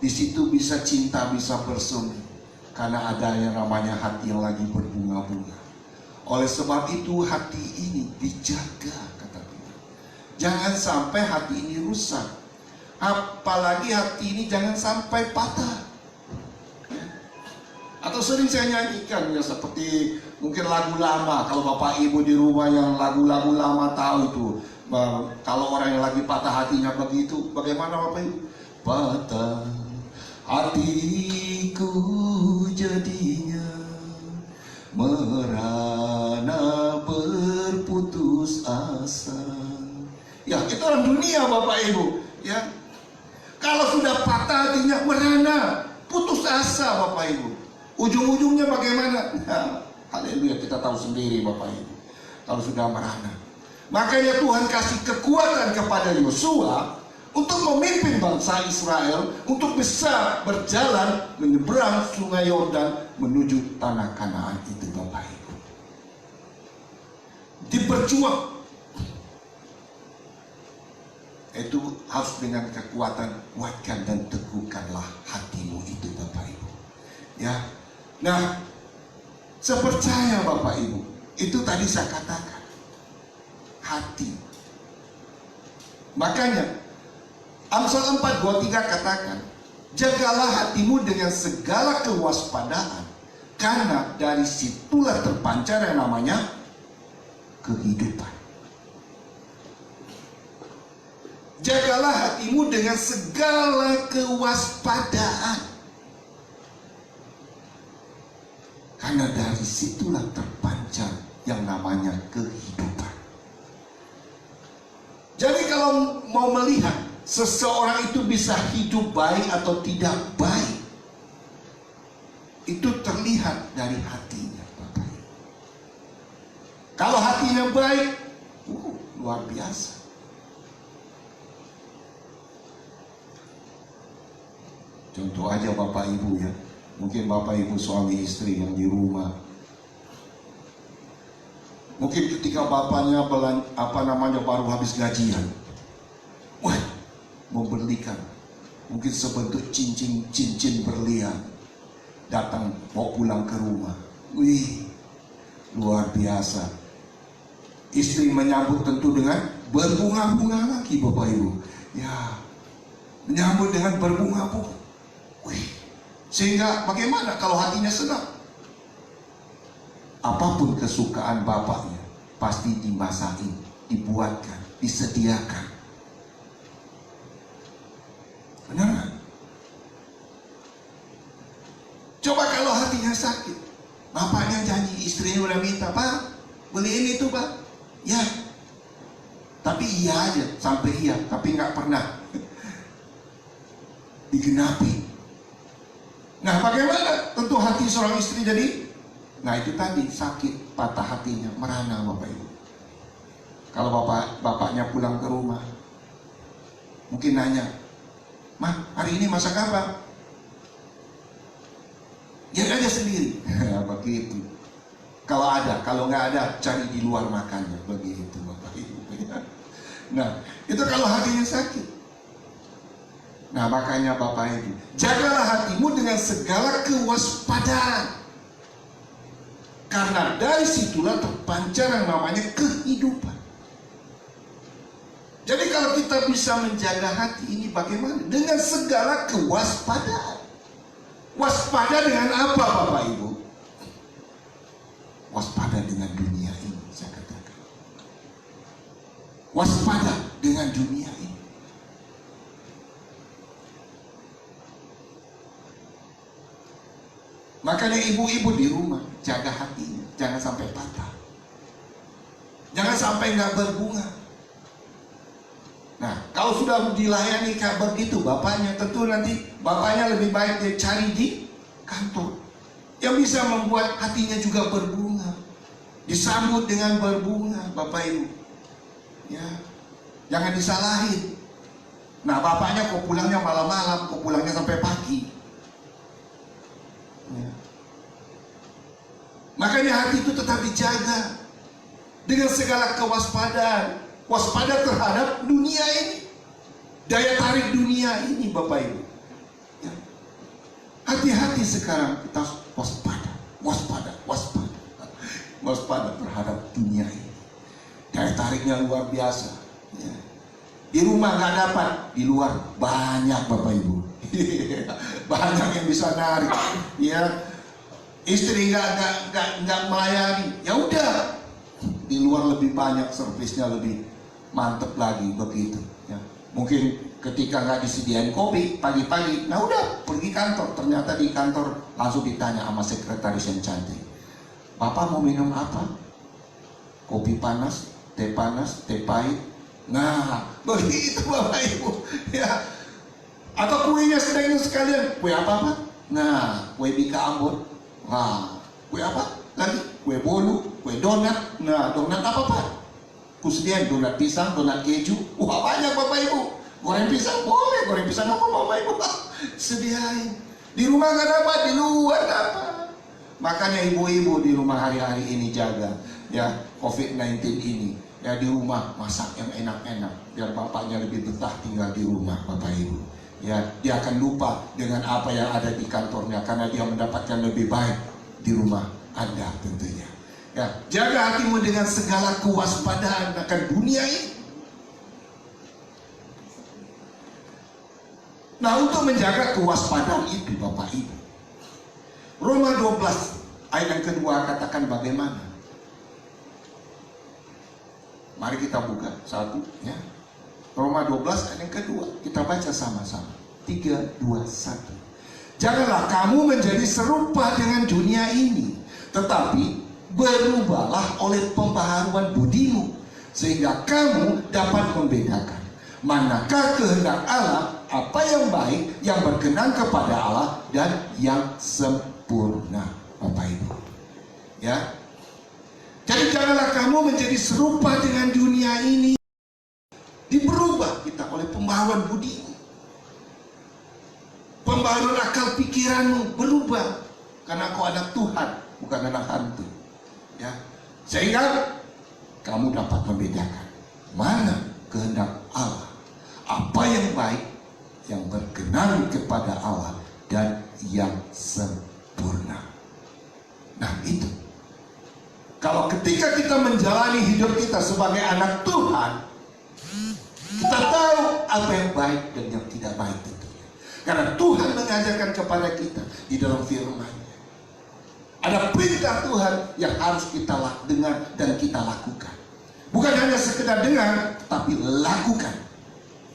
di situ bisa cinta, bisa bersemi, karena ada yang namanya hati yang lagi berbunga-bunga. Oleh sebab itu hati ini dijaga kata Tuhan. Jangan sampai hati ini rusak. Apalagi hati ini jangan sampai patah. Atau sering saya nyanyikan ya seperti mungkin lagu lama. Kalau Bapak Ibu di rumah yang lagu-lagu lama tahu itu. Kalau orang yang lagi patah hatinya begitu, bagaimana Bapak Ibu? Patah hatiku jadinya, merana berputus asa. Ya, itu orang dunia Bapak Ibu. Ya, kalau sudah patah hatinya, merana, putus asa Bapak Ibu. Ujung-ujungnya bagaimana? Nah, haleluya, kita tahu sendiri Bapak Ibu. Kalau sudah merana. Makanya Tuhan kasih kekuatan kepada Yosua untuk memimpin bangsa Israel untuk bisa berjalan menyeberang Sungai Yordan menuju tanah Kanaan itu Bapak Ibu. Diperjuang. Itu harus dengan kekuatan, kuatkan dan teguhkanlah hatimu itu Bapak Ibu. Ya. Nah, saya percaya Bapak Ibu, itu tadi saya katakan hati. Makanya Amsal 4:23 katakan, jagalah hatimu dengan segala kewaspadaan, karena dari situlah terpancar yang namanya kehidupan. Jagalah hatimu dengan segala kewaspadaan, karena dari situlah terpancar yang namanya kehidupan. Jadi kalau mau melihat seseorang itu bisa hidup baik atau tidak baik, itu terlihat dari hatinya Bapak Ibu. Kalau hatinya baik, luar biasa. Contoh aja Bapak Ibu ya, mungkin Bapak Ibu suami istri yang di rumah, mungkin ketika bapaknya baru habis gajian, wah, membelikan mungkin sebentuk cincin berlian, datang mau pulang ke rumah, wih, luar biasa. Istri menyambut tentu dengan berbunga-bunga lagi Bapak Ibu, ya, menyambut dengan berbunga-bunga. Wih, sehingga bagaimana kalau hatinya senang? Apapun kesukaan bapaknya pasti dimasakin, dibuatkan, disediakan. Benar nggak? Coba kalau hatinya sakit, bapaknya janji, istrinya udah minta, Pak, beliin itu Pak. Ya, tapi iya aja, sampai iya, tapi nggak pernah digenapi. Nah, bagaimana tentu hati seorang istri jadi? Nah, itu tadi sakit, patah hatinya, merana Bapak Ibu. Kalau bapaknya pulang ke rumah, mungkin nanya, "Mah, hari ini masak apa?" Ya aja sendiri. Begitu. Kalau ada, kalau nggak ada, cari di luar makannya. Begitu Bapak Ibu. Nah, itu kalau hatinya sakit. Nah, makanya Bapak Ibu, jagalah hatimu dengan segala kewaspadaan. Karena dari situlah terpancar yang namanya kehidupan. Jadi kalau kita bisa menjaga hati ini bagaimana? Dengan segala kewaspadaan. Waspada dengan apa Bapak Ibu? Waspada dengan dunia ini, saya katakan. Waspada dengan dunia ini. Makanya ibu-ibu di rumah jaga hatinya, jangan sampai patah, jangan sampai nggak berbunga. Nah, kalau sudah dilayani kayak begitu bapaknya, tentu nanti bapaknya lebih baik dia cari di kantor yang bisa membuat hatinya juga berbunga, disambut dengan berbunga, Bapak Ibu. Ya, jangan disalahin. Nah, bapaknya kok pulangnya malam-malam, kok pulangnya sampai pagi. Ya. Makanya hati itu tetap dijaga dengan segala kewaspadaan. Waspada terhadap dunia ini, daya tarik dunia ini, Bapak Ibu. Ya. Hati-hati sekarang kita waspada, waspada, waspada, waspada terhadap dunia ini. Daya tariknya luar biasa. Ya. Di rumah nggak dapat, di luar banyak Bapak Ibu. Banyak yang bisa narik. Ya, istri nggak melayani, ya udah. Di luar lebih banyak, servisnya lebih mantep lagi begitu. Ya. Mungkin ketika nggak disediain kopi pagi-pagi, nah udah pergi kantor. Ternyata di kantor langsung ditanya sama sekretaris yang cantik, "Bapak mau minum apa? Kopi panas, teh pahit?" Nah, begitu Bapak Ibu. Ya. Atau kuenya sedang sekalian, kue apa Pak? Nah, kue bika Ambon. Nah, kue apa? Lagi kue bolu, kue donat. Nah, donat apa Pak? Kusediain donat pisang, donat keju. Wah, banyak Bapak Ibu. Goreng pisang boleh, goreng pisang apa Bapak Ibu? Sediain. Di rumah nggak dapat, di luar dapat. Makanya ibu-ibu di rumah hari-hari ini jaga ya COVID-19 ini. Ya di rumah masak yang enak-enak biar bapaknya lebih betah tinggal di rumah Bapak Ibu. Ya, dia akan lupa dengan apa yang ada di kantornya karena dia mendapatkan lebih baik di rumah Anda tentunya. Ya, jaga hatimu dengan segala kewaspadaan akan dunia ini. Nah, untuk menjaga kewaspadaan itu Bapak Ibu, Roma 12 ayat yang kedua katakan bagaimana? Mari kita buka satu ya. Roma 12 ayat yang kedua, kita baca sama-sama. 3, 2, 1. Janganlah kamu menjadi serupa dengan dunia ini, tetapi berubahlah oleh pembaharuan budimu, sehingga kamu dapat membedakan manakah kehendak Allah, apa yang baik, yang berkenan kepada Allah, dan yang sempurna. Bapak Ibu ya, jadi janganlah kamu menjadi serupa dengan dunia ini. Diberubah kita oleh pembaharuan budimu, pembaharuan akal pikiranmu berubah karena kau anak Tuhan, bukan anak hantu ya, sehingga kamu dapat membedakan mana kehendak Allah, apa yang baik, yang berkenan kepada Allah, dan yang sempurna. Nah itu, kalau ketika kita menjalani hidup kita sebagai anak Tuhan, kita tahu apa yang baik dan yang tidak baik tentunya. Karena Tuhan mengajarkan kepada kita di dalam firman-Nya. Ada perintah Tuhan yang harus kita dengar dan kita lakukan. Bukan hanya sekedar dengar, tapi lakukan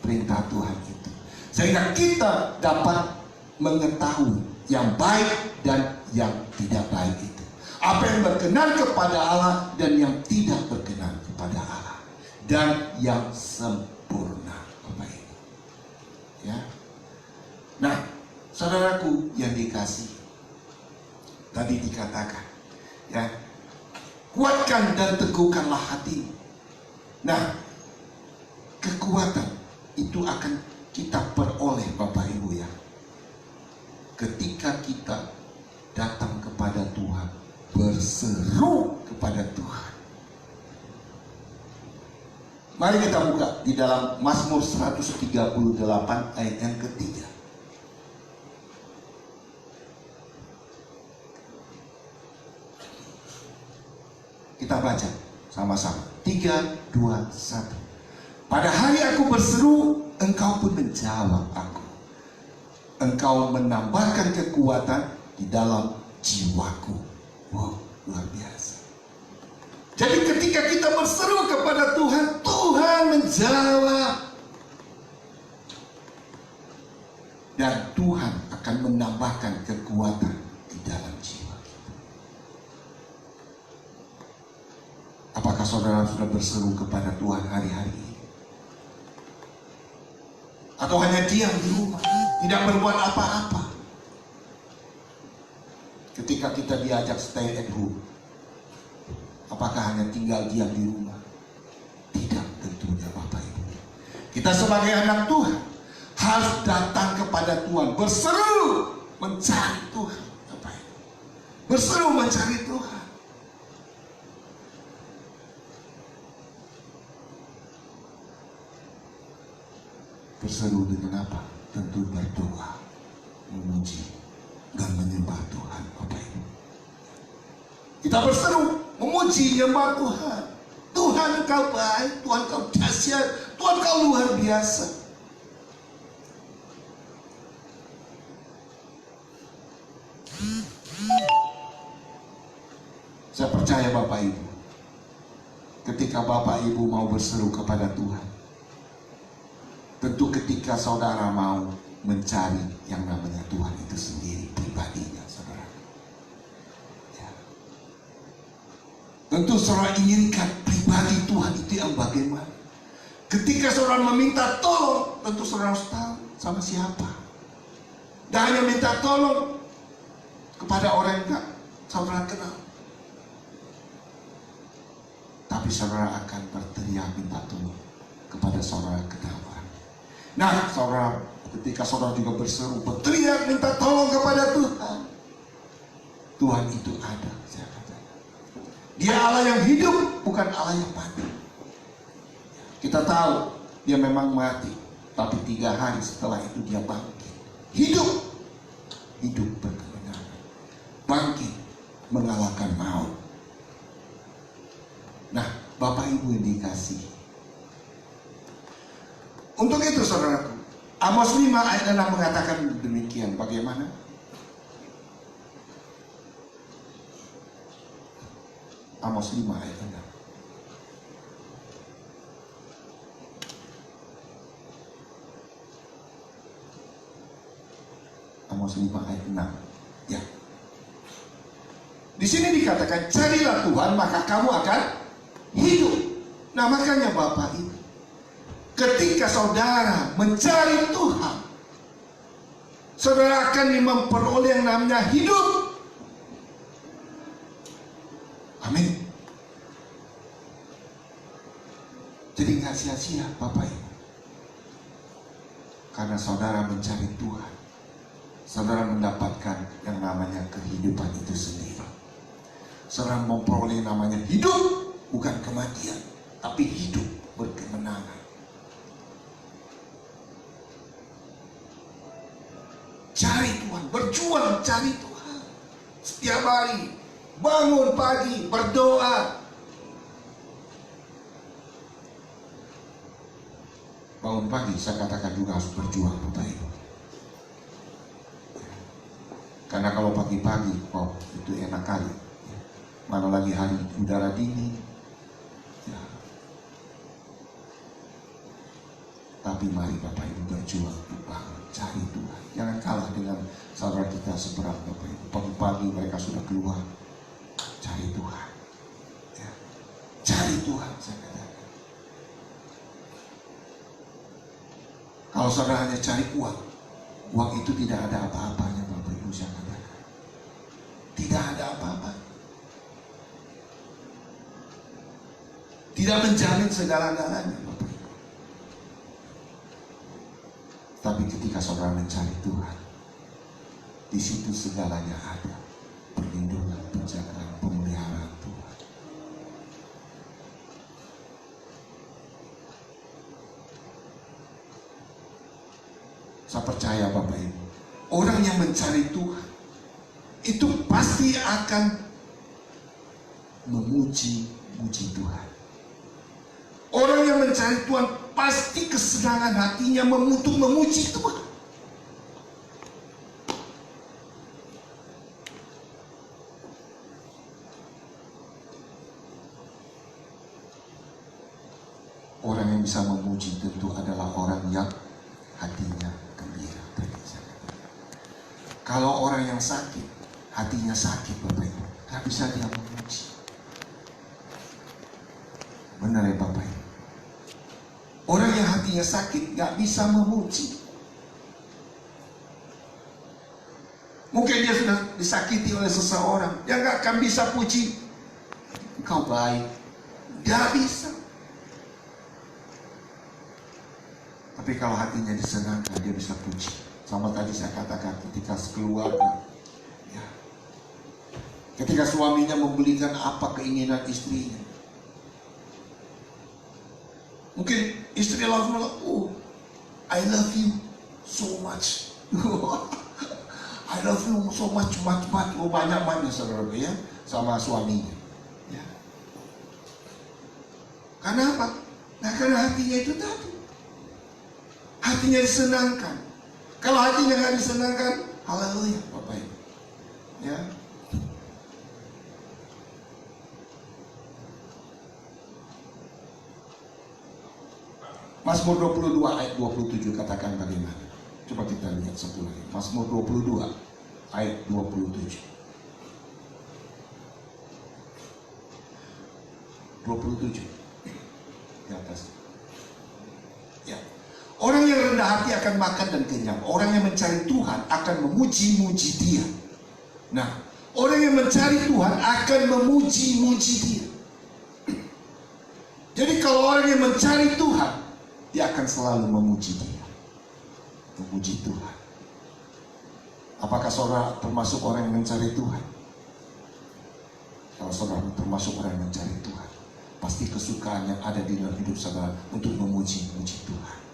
perintah Tuhan itu. Sehingga kita dapat mengetahui yang baik dan yang tidak baik itu. Apa yang berkenan kepada Allah dan yang tidak berkenan kepada Allah. Dan yang sempurna. Bapak Ibu. Ya. Nah, saudaraku yang dikasihi, tadi dikatakan, ya, kuatkan dan teguhkanlah hati. Nah, kekuatan itu akan kita peroleh Bapak Ibu ya, ketika kita datang kepada Tuhan, berseru kepada Tuhan. Mari kita buka di dalam Mazmur 138 ayat yang ketiga. Kita baca sama-sama. 3, 2, 1. Pada hari aku berseru, Engkau pun menjawab aku. Engkau menambahkan kekuatan di dalam jiwaku. Wow, luar biasa. Jadi ketika kita berseru kepada Tuhan, Tuhan menjawab. Dan Tuhan akan menambahkan kekuatan di dalam jiwa kita. Apakah saudara sudah berseru kepada Tuhan hari-hari ini? Atau hanya diam di rumah, tidak berbuat apa-apa? Ketika kita diajak stay at home, apakah hanya tinggal diam di rumah? Tidak, tentunya Bapak Ibu. Kita sebagai anak Tuhan harus datang kepada Tuhan, berseru mencari Tuhan, Bapak Ibu. Berseru mencari Tuhan. Berseru dengan apa? Tentu berdoa, memuji dan menyembah Tuhan, Bapak Ibu. Kita berseru, memuji, menyembah Tuhan. Tuhan Engkau baik, Tuhan Engkau dahsyat, Tuhan Engkau luar biasa. Saya percaya Bapak Ibu, ketika Bapak Ibu mau berseru kepada Tuhan, tentu ketika saudara mau mencari yang namanya Tuhan itu sendiri pribadinya, saudara. Ya. Tentu saudara inginkan pribadi Tuhan itu yang bagaimana. Ketika saudara meminta tolong, tentu saudara harus tahu sama siapa. Dan hanya minta tolong kepada orang yang saudara kenal. Tapi saudara akan berteriak minta tolong kepada saudara kenal. Nah, saudara, ketika saudara juga berseru, berteriak minta tolong kepada Tuhan, Tuhan itu ada, saya katakan. Dia Allah yang hidup, bukan Allah yang mati. Kita tahu dia memang mati, tapi 3 hari setelah itu dia bangkit. Hidup berkebenaran, bangkit mengalahkan maut. Nah, Bapak Ibu yang dikasihi, untuk itu saudaraku, Amos 5 ayat 6 mengatakan demikian. Bagaimana? Amos 5 ayat 6. Amos 5 ayat 6. Ya. Di sini dikatakan, carilah Tuhan maka kamu akan hidup. Nah, makanya Bapak Ibu, ketika saudara mencari Tuhan, saudara akan memperoleh yang namanya hidup. Amin. Jadi nggak sia-sia Bapak Ibu, karena saudara mencari Tuhan, saudara mendapatkan yang namanya kehidupan itu sendiri. Saudara memperoleh yang namanya hidup, bukan kematian, tapi hidup berkemenangan. Cari Tuhan, berjuang cari Tuhan. Setiap hari, bangun pagi, berdoa. Bangun pagi, saya katakan juga harus berjuang, Bapak Ibu. Karena kalau pagi-pagi, oh itu enak kali. Mana lagi hari udara dingin. Ya, Tapi mari Bapak Ibu berjuang bangun, cari Tuhan. Jangan kalah dengan saudara kita seberang Bapak Ibu. Pagi-pagi mereka sudah keluar, cari Tuhan. Ya. Cari Tuhan, saya katakan. Kalau saudara hanya cari uang, uang itu tidak ada apa-apanya Bapak Ibu, saya katakan. Tidak ada apa-apa. Tidak menjamin segala-galanya Bapak Ibu. Tapi ketika saudara mencari Tuhan, di situ segalanya ada. Perlindungan, penjagaan, pemeliharaan Tuhan. Saya percaya Bapak Ibu, orang yang mencari Tuhan itu pasti akan memuji-muji Tuhan. Orang yang mencari Tuhan pasti kesenangan hatinya untuk memuji Tuhan. Orang yang bisa memuji tentu adalah orang yang hatinya gembira. Kalau orang yang sakit, hatinya sakit Bapak Ibu, nggak bisa dia memuji. Benar ya Bapak Ibu? Orang yang hatinya sakit nggak bisa memuji. Mungkin dia sudah disakiti oleh seseorang, dia nggak akan bisa puji. Engkau baik, nggak bisa. Tapi kalau hatinya disenangkan, dia bisa puji. Sama tadi saya katakan, ketika sekeluarga, ya, ketika suaminya membelikan apa keinginan istrinya, mungkin istri langsung bilang, oh, I love you so much. I love you so much. Oh, banyak saudara ya, sama suaminya. Ya. Karena apa? Nah, karena hatinya itu tadi. Hatinya disenangkan. Kalau hatinya nggak disenangkan, haleluya Bapak Ibu. Ya. Mazmur 22 ayat 27 katakan bagaimana? Coba kita lihat satu lagi. Mazmur 22 ayat 27. 27 di atas. Ya. Orang yang rendah hati akan makan dan kenyang. Orang yang mencari Tuhan akan memuji-muji Dia. Nah, orang yang mencari Tuhan akan memuji-muji Dia. Jadi kalau orang yang mencari Tuhan, dia akan selalu memuji Dia. Memuji Tuhan. Apakah saudara termasuk orang yang mencari Tuhan? Kalau saudara termasuk orang yang mencari Tuhan, pasti kesukaan yang ada di dalam hidup saudara untuk memuji-muji Tuhan.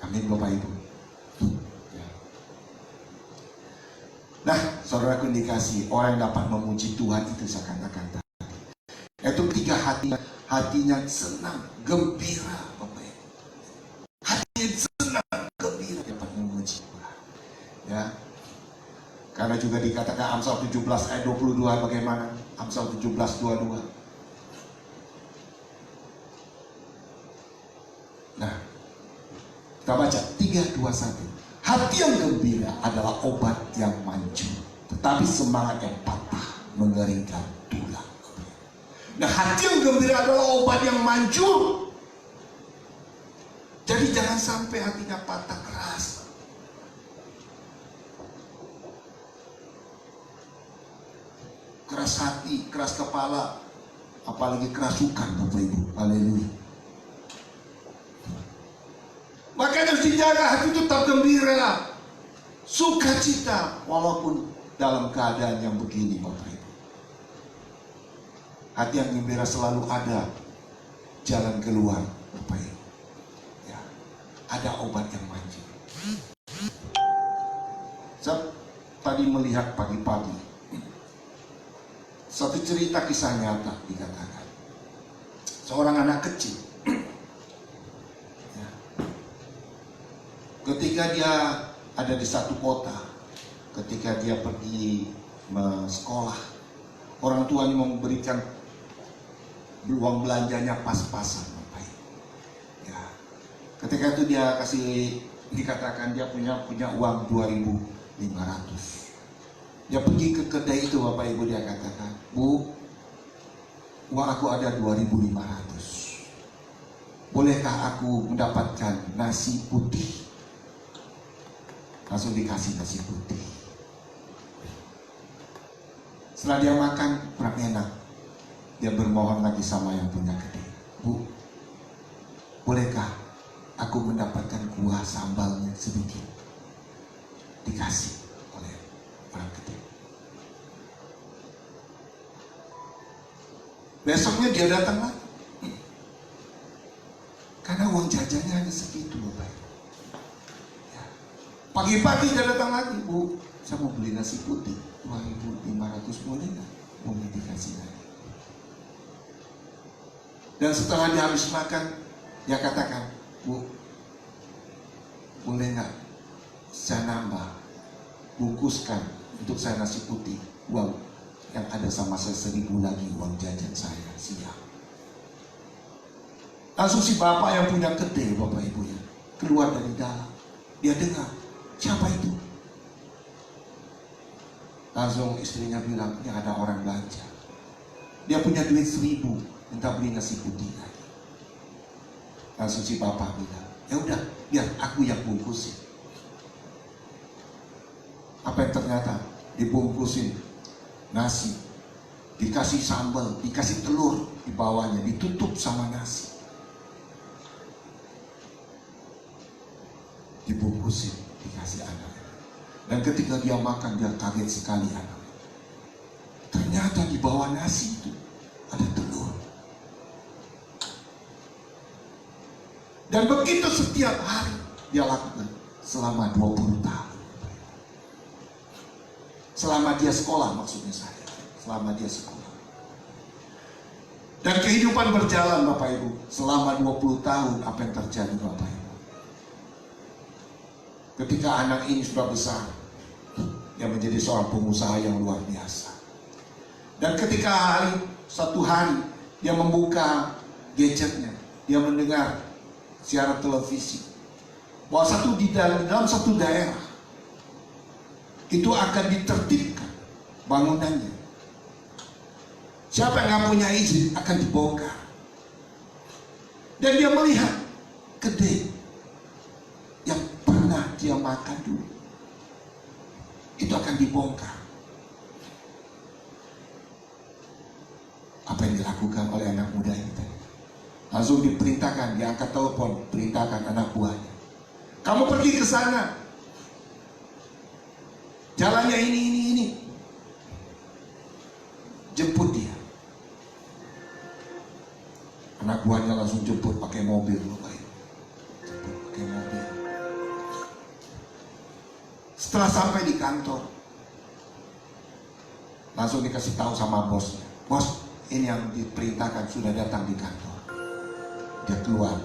Amin Bapak Ibu. Ya. Nah, saudara indikasi orang yang dapat memuji Tuhan itu saya katakan tadi. Itu tiga hatinya senang, gembira Bapak Ibu. Hatinya senang, gembira dapat memuji Tuhan. Ya. Karena juga dikatakan Amsal 17 ayat 22 bagaimana? Amsal 17:22. Nah, kita baca 3:21. Hati yang gembira adalah obat yang manjur, tetapi semangat yang patah mengeringkan tulang. Nah, hati yang gembira adalah obat yang manjur. Jadi jangan sampai hatinya patah keras. Keras hati, keras kepala, apalagi kerasukan Bapak Ibu. Haleluya. Makanya harus dijaga hati itu tetap gembira, sukacita walaupun dalam keadaan yang begini Bapak Ibu. Hati yang gembira selalu ada jalan keluar Bapak Ibu. Ya, ada obat yang manjur. Saya tadi melihat pagi-pagi satu cerita kisah nyata dikatakan. Seorang anak kecil, ya, ketika dia ada di satu kota, ketika dia pergi sekolah, orang tuanya memberikan uang belanjanya pas-pasan, Bapak Ibu. Ya, Ketika itu dia dikatakan dia punya uang 2.500. Dia pergi ke kedai itu, Bapak Ibu, dia katakan, "Bu, uang aku ada 2.500. Bolehkah aku mendapatkan nasi putih?" Langsung dikasih nasi putih. Setelah dia makan kurang enak, dia bermohon lagi sama yang punya kedai, "Bu, bolehkah aku mendapatkan kuah sambalnya sedikit?" Dikasih oleh orang kedai. Besoknya dia datang lagi, karena uang jajannya hanya segitu, Bapak Ibu. Ya. Pagi-pagi dia datang lagi, "Bu, saya mau beli nasi putih 2.500, boleh nggak?" Boleh, dikasih lagi. Dan setelah dia habis makan, dia katakan, "Bu, boleh nggak saya nambah, bungkuskan untuk saya nasi putih, uang yang ada sama saya 1.000 lagi uang jajan saya siang." Langsung si bapak yang punya kedai, Bapak Ibu ya, keluar dari dalam. Dia dengar, "Siapa itu?" Langsung istrinya bilang, "Ini ada orang belanja. Dia punya duit 1.000, minta beli nasi putih lagi." Langsung si bapak bilang, "Ya udah, biar aku yang bungkusin." Apa yang ternyata dibungkusin nasi, dikasih sambal, dikasih telur di bawahnya, ditutup sama nasi, dibungkusin, dikasih anak. Dan ketika dia makan, dia kaget sekali anak. Ternyata di bawah nasi itu ada telur. Dan begitu setiap hari dia lakukan selama 20 tahun. Selama dia sekolah, maksudnya saya. Selama dia sekolah. Dan kehidupan berjalan, Bapak Ibu. Selama 20 tahun apa yang terjadi, Bapak Ibu? Ketika anak ini sudah besar, dia menjadi seorang pengusaha yang luar biasa. Dan ketika satu hari dia membuka gadgetnya, dia mendengar siaran televisi bahwa di dalam satu daerah itu akan ditertibkan bangunannya. Siapa yang nggak punya izin akan dibongkar. Dan dia melihat kedai yang pernah dia makan dulu itu akan dibongkar. Apa yang dilakukan oleh anak muda ini tadi? Langsung diperintahkan, diangkat telepon, perintahkan anak buahnya, "Kamu pergi ke sana. Jalannya ini. Jemput dia." Anak buahnya langsung jemput pakai mobil, Bapak Ibu. Jemput pakai mobil. Setelah sampai di kantor, langsung dikasih tahu sama bosnya, "Bos, ini yang diperintahkan sudah datang di kantor." Dia keluar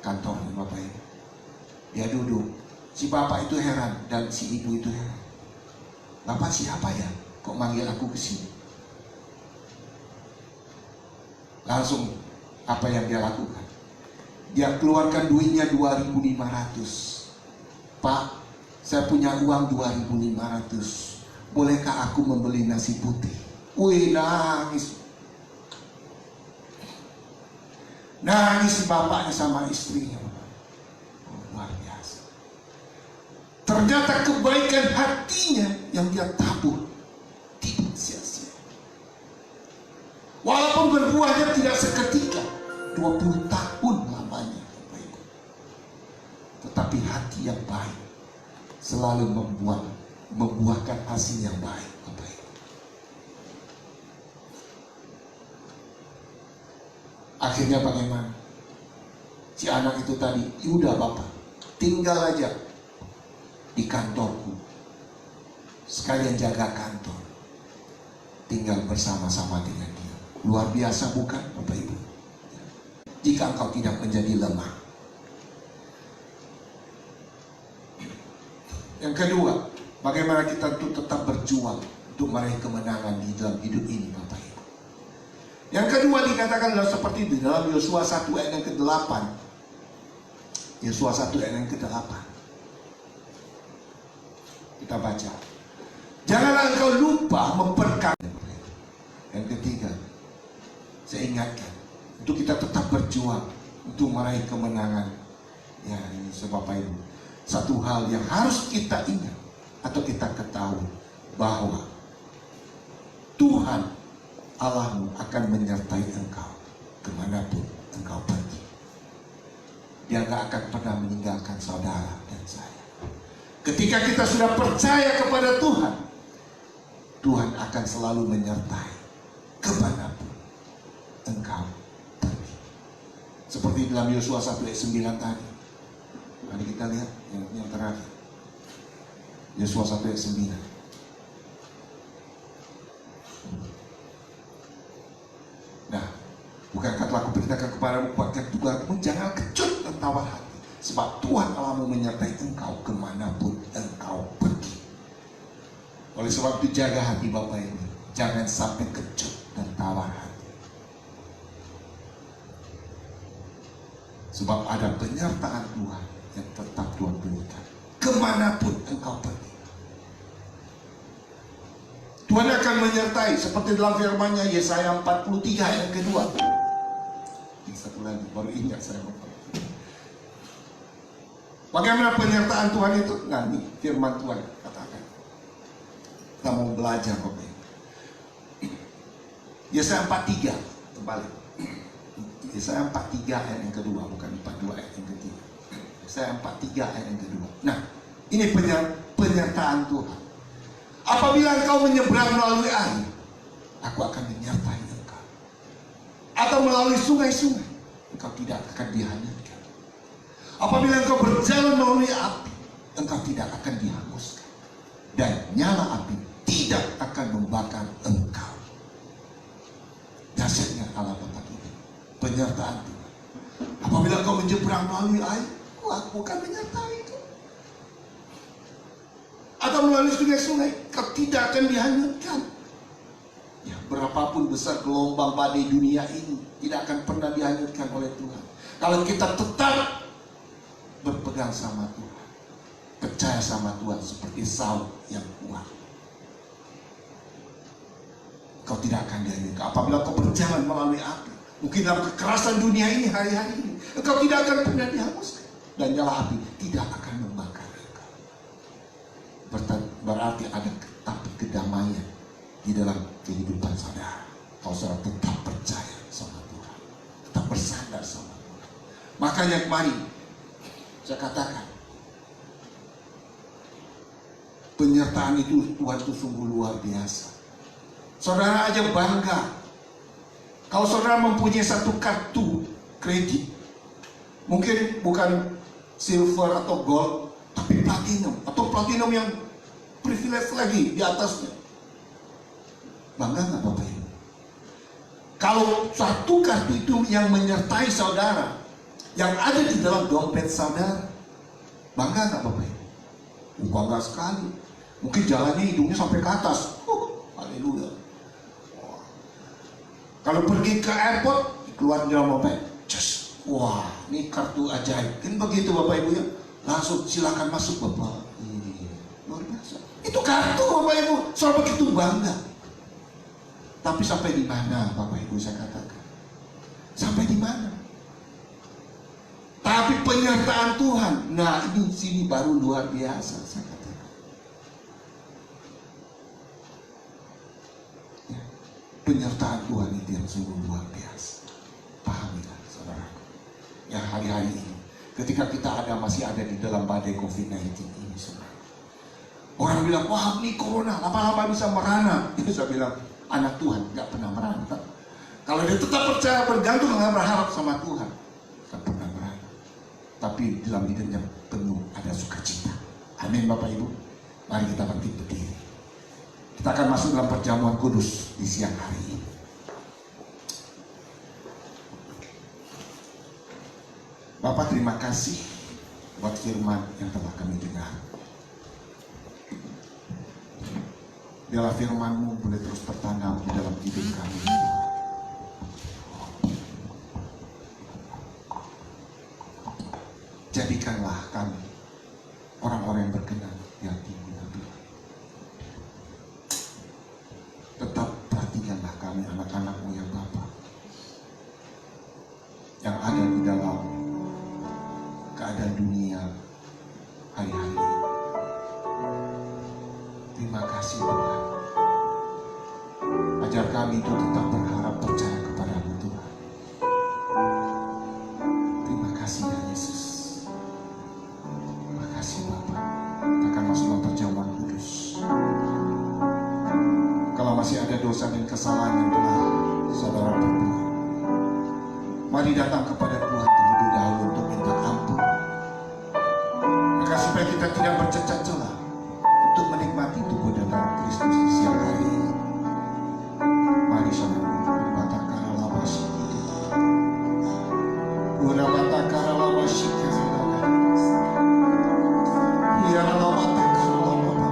kantornya, Bapak Ibu. Dia duduk. Si bapak itu heran dan si ibu itu heran. "Bapak siapa ya? Kok manggil aku ke sini?" Langsung apa yang dia lakukan? Dia keluarkan duitnya 2.500. "Pak, saya punya uang 2.500. Bolehkah aku membeli nasi putih?" Wih, nangis. Nangis si bapaknya sama istrinya. Oh, luar biasa. Ternyata kebaikan hatinya yang dia tabur tidak sia-sia. Walaupun berbuahnya tidak seketika, 20 tahun lamanya, Bapak Ibu. Tetapi hati yang baik selalu membuahkan hasil yang baik, Bapak Ibu. Akhirnya bagaimana? Si anak itu tadi, "Udah Bapak, tinggal aja di kantorku. Sekalian jaga kantor. Tinggal bersama-sama dengan dia." Luar biasa bukan, Bapak Ibu? Jika engkau tidak menjadi lemah. Yang kedua, bagaimana kita tetap berjuang untuk meraih kemenangan di dalam hidup ini, Bapak Ibu. Yang kedua dikatakan adalah seperti itu dalam Yosua 1 ayat yang ke-8. Yosua 1 ayat yang ke-8. Kita baca. Janganlah engkau lupa memperkaya. Yang ketiga, saya ingatkan untuk kita tetap berjuang untuk meraih kemenangan. Ya, ini sebab itu satu hal yang harus kita ingat atau kita ketahui bahwa Tuhan Allahmu akan menyertai engkau kemanapun engkau pergi. Dia gak akan pernah meninggalkan saudara dan saya. Ketika kita sudah percaya kepada Tuhan, Tuhan akan selalu menyertai kemanapun engkau pergi. Seperti dalam Yosua 1 ayat 9 tadi. Mari kita lihat yang terakhir. Yosua 1 ayat 9. Nah, bukankah telah kuberitakan kepadamu, kuatkan Tuhanmu, jangan kecut dan tawar hati, sebab Tuhan Allahmu menyertai engkau kemanapun engkau pergi. Oleh sebab itu jaga hati Bapak ini, jangan sampai kecut dan tawar hati. Sebab ada penyertaan Tuhan yang tetap Tuhan berikan kemanapun engkau pergi. Tuhan akan menyertai seperti dalam firman-Nya Yesaya 43 ayat yang kedua. Ini satu lagi, baru ingat saya. Bagaimana penyertaan Tuhan itu? Nah, ini firman Tuhan katakan. Kita mau belajar Bapak. Yesaya 43, terbalik. Yesaya 43 ayat yang kedua, bukan 42 ayat yang ketiga. Yesaya 43 ayat yang kedua. Nah, ini penyertaan Tuhan. Apabila engkau menyeberang melalui air, aku akan menyertai engkau. Atau melalui sungai-sungai, engkau tidak akan dihanyutkan. Apabila engkau berjalan melalui api, engkau tidak akan dihanguskan. Dan nyala api tidak akan membakar engkau. Dahsyatnya Allah Bapa ini, penyertaan Tuhan. Apabila engkau menyeberang melalui air, aku akan menyertai engkau. Atau melalui sungai-sungai, kau tidak akan dihanyutkan. Ya, berapapun besar gelombang badai dunia ini, tidak akan pernah dihanyutkan oleh Tuhan. Kalau kita tetap berpegang sama Tuhan, percaya sama Tuhan seperti Saul yang kuat, kau tidak akan dihanyutkan. Apabila kau berjalan melalui api, mungkin dalam kekerasan dunia ini hari-hari ini, engkau tidak akan pernah dihanguskan. Dan nyala api tidak akan membakar. Berarti ada tapi kedamaian di dalam kehidupan saudara. Kalau saudara tetap percaya sama Tuhan, tetap bersandar sama Tuhan. Makanya kemarin saya katakan, penyertaan itu Tuhan itu sungguh luar biasa. Saudara aja bangga kalau saudara mempunyai satu kartu kredit, mungkin bukan silver atau gold, tapi platinum, atau platinum yang privilege lagi di atasnya. Bangga nggak Bapak Ibu? Kalau satu kartu itu yang menyertai saudara, yang ada di dalam dompet saudara, bangga nggak Bapak Ibu? Bangga sekali. Mungkin jalannya hidungnya sampai ke atas. Haleluya. Kalau pergi ke airport, keluar dalam dompet. Wah, ini kartu ajaib. Kan begitu Bapak Ibu ya? Langsung silakan masuk Bapak. Luar biasa. Itu kartu Bapak Ibu, soal begitu bangga. Tapi sampai di mana Bapak Ibu saya katakan? Sampai di mana? Tapi penyertaan Tuhan, nah ini sini baru luar biasa saya katakan. Ya, penyertaan Tuhan itu yang sungguh luar biasa. Pahamilah saudara. Ya hari-hari ini, ketika kita masih ada di dalam badai COVID-19 ini saudara. Orang bilang, wah ini corona, lama-lama bisa merana. Saya bilang, anak Tuhan gak pernah merana. Kalau dia tetap percaya, bergantung, gak berharap sama Tuhan, gak pernah merana. Tapi dalam hidupnya penuh ada sukacita. Amin Bapak Ibu. Mari kita berdiri. Kita akan masuk dalam perjamuan kudus di siang hari ini. Bapak terima kasih buat firman yang telah kami dengar. Biarlah firman-Mu boleh terus tertanam di dalam hidup kami. Jadikanlah kami orang-orang yang berkenan di hati-Mu ya Tuhan. Tetap perhatikanlah kami anak-anak-Mu ya Bapa, yang ada di dalam keadaan dunia hari-hari ini. Terima kasih Tuhan. Ajar kami itu tetap berharap percaya kepada-Mu Tuhan. Terima kasih ya Yesus. Terima kasih Bapa. Kita akan masuk dalam perjamuan kudus. Kalau masih ada dosa dan kesalahan yang telah saudara perbuat, mari datang kepada Tuhan terlebih dahulu untuk minta ampun. Maka supaya kita tidak bercacat celah untuk menikmati tubuh dan darah Kristus di siang hari ini. Mari saudara berbata kara lama sikit. Berbata kara lama sikit. Iya lama kara lama bapa.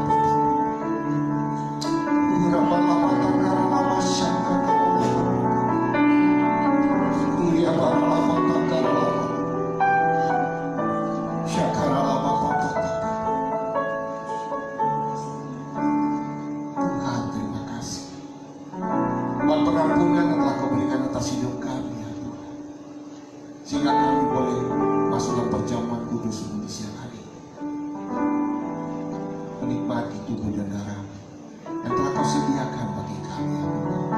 Berbata kara lama syaka kara lama. Iya lama kara lama. Syakara lama bapa. Tuhan terima kasih buat pengampunan yang telah Kau berikan atas hidup kami ya Tuhan, sehingga kami boleh masuk dalam perjamuan kudus di siang hari ini, menikmati tubuh dan darah yang telah Kau sediakan bagi kami ya Tuhan.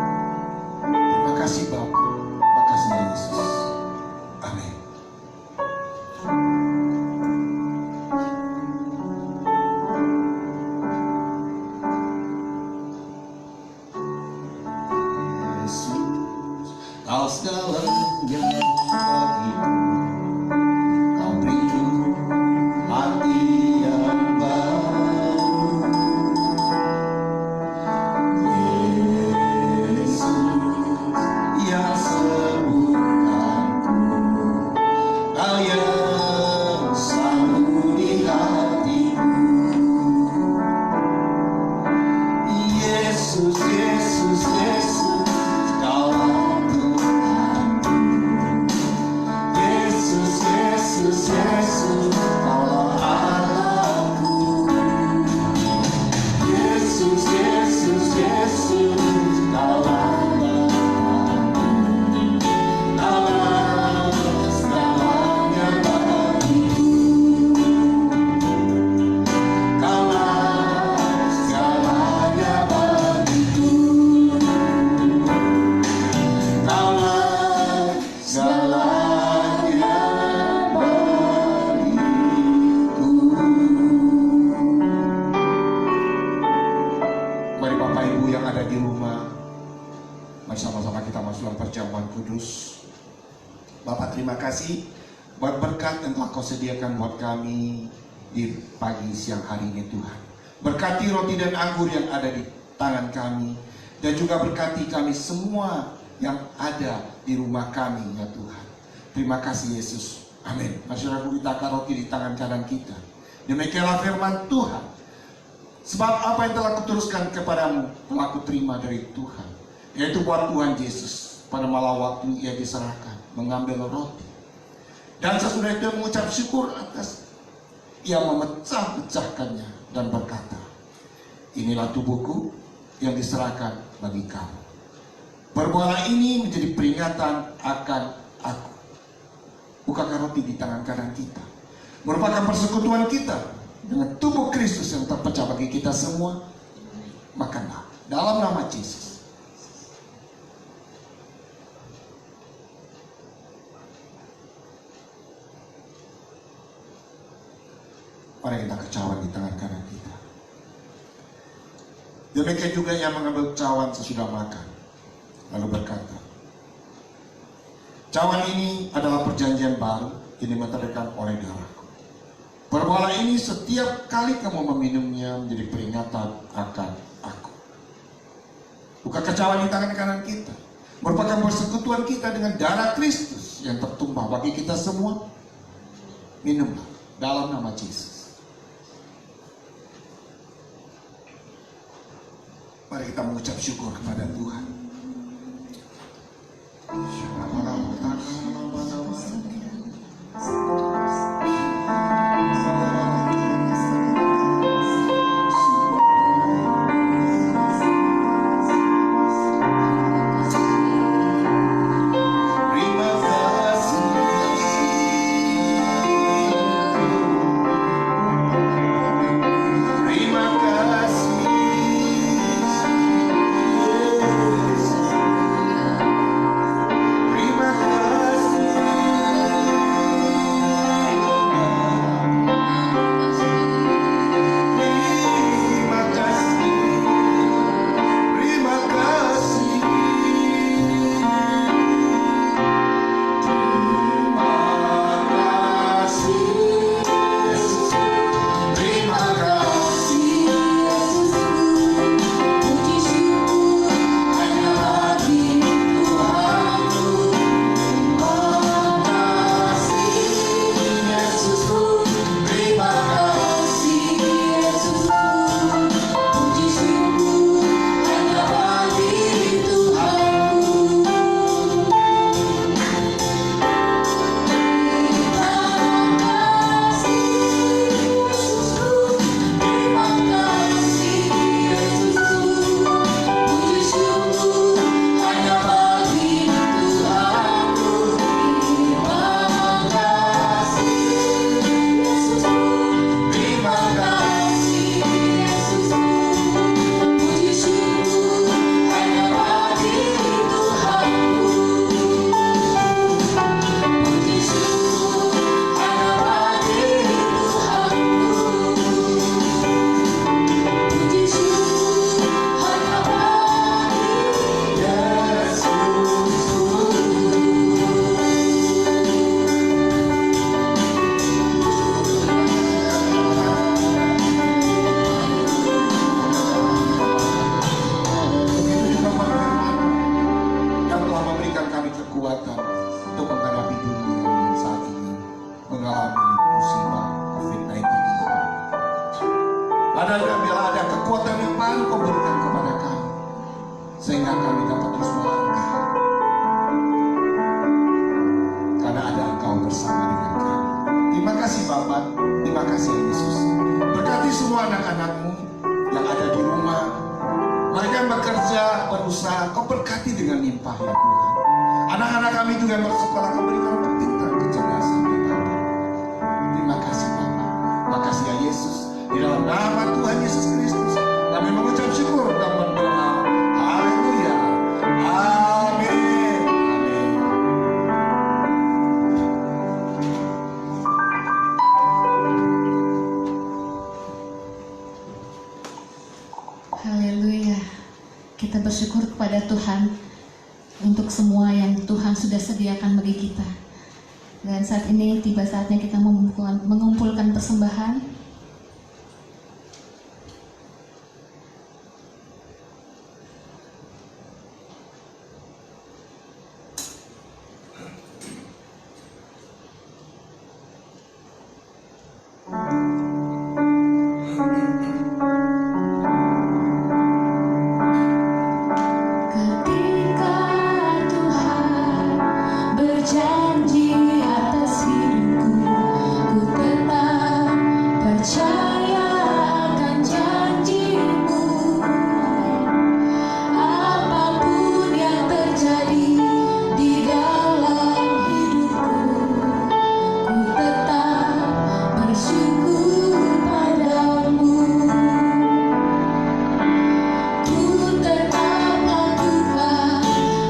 Terima kasih Bapa, terima kasih ya Yesus. Amin. Yesus, Kau segalanya bagiku, Kau beriku hati yang baru. Yesus yang sembuhkanku, Kau yang selalu di hatiku. Yesus, Yesus, Yesus, Kaulah Tuhanku. Yesus, Yesus, Yesus, Kaulah Allahku. Yesus, Yesus, Yesus, Kaulah Bapakku. Kaulah segalanya bagiku. Kaulah segalanya bagiku. Kaulah segalanya bagiku. Mari Bapak Ibu yang ada di rumah, mari sama-sama kita masuk dalam perjamuan kudus. Bapak terima kasih buat berkat yang telah Kau sediakan buat kami di pagi siang hari ini Tuhan. Berkati roti dan anggur yang ada di tangan kami, dan juga berkati kami semua yang ada di rumah kami ya Tuhan. Terima kasih Yesus. Amin. Masyarakat kita akan roti di tangan kanan kita. Demikianlah firman Tuhan. Sebab apa yang telah kuteruskan kepadamu telah kuterima dari Tuhan, yaitu buat Tuhan Yesus pada malam waktu Ia diserahkan mengambil roti, dan sesudah itu mengucap syukur atas Ia memecah-pecahkannya dan berkata, inilah tubuhku yang diserahkan bagi kamu. Perbuatanlah ini menjadi peringatan akan aku. Bukakan roti di tangan kanan kita, merupakan persekutuan kita dengan tubuh Kristus yang terpecah bagi kita semua. Makanlah dalam nama Yesus. Mari kita kecawan di tangan kanan kita. Demikian juga yang mengambil cawan sesudah makan, lalu berkata, cawan ini adalah perjanjian baru, ini ditetekan oleh darahku. Perbuatanlah ini setiap kali kamu meminumnya menjadi peringatan akan aku. Buka kecawan di tangan kanan kita, merupakan persekutuan kita dengan darah Kristus yang tertumpah bagi kita semua. Minumlah dalam nama Yesus. Mari kita mengucap syukur kepada Tuhan. sehingga kami dapat terus melangkah. Karena ada Engkau bersama dengan kami. Terima kasih Bapak, terima kasih Yesus. Berkati semua anak-anak-Mu yang ada di rumah. Mereka yang bekerja, berusaha, Kau berkati dengan limpah ya Tuhan. Anak-anak kami juga yang bersekolah, Kau berikan pintar kecerdasan ya Bapak. Terima kasih Bapak. Terima kasih ya Yesus. Di dalam nama Tuhan Yesus Kristus, kami mengucap syukur dan berdoa. Haleluya. Amin. Amin. Haleluya. Kita bersyukur kepada Tuhan untuk semua yang Tuhan sudah sediakan bagi kita. Dan saat ini tiba saatnya kita mengumpulkan persembahan. Ketika Tuhan berjanji atas hidupku, ku tetap percaya akan janji-Mu. Apapun yang terjadi di dalam hidupku, ku tetap bersyukur padamu. Ku tetap lakukan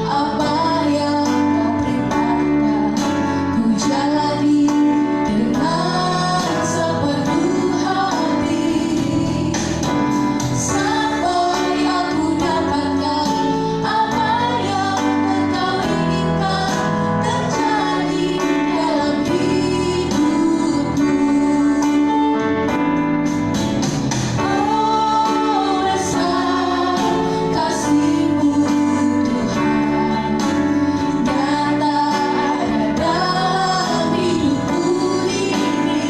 apa yang Kau perintahkan. Ku jalani dengan sepenuh hati sampai aku dapatkan apa yang Engkau inginkan terjadi dalam hidupku. Oh, besar kasih-Mu Tuhan, nyata ada dalam hidupku ini.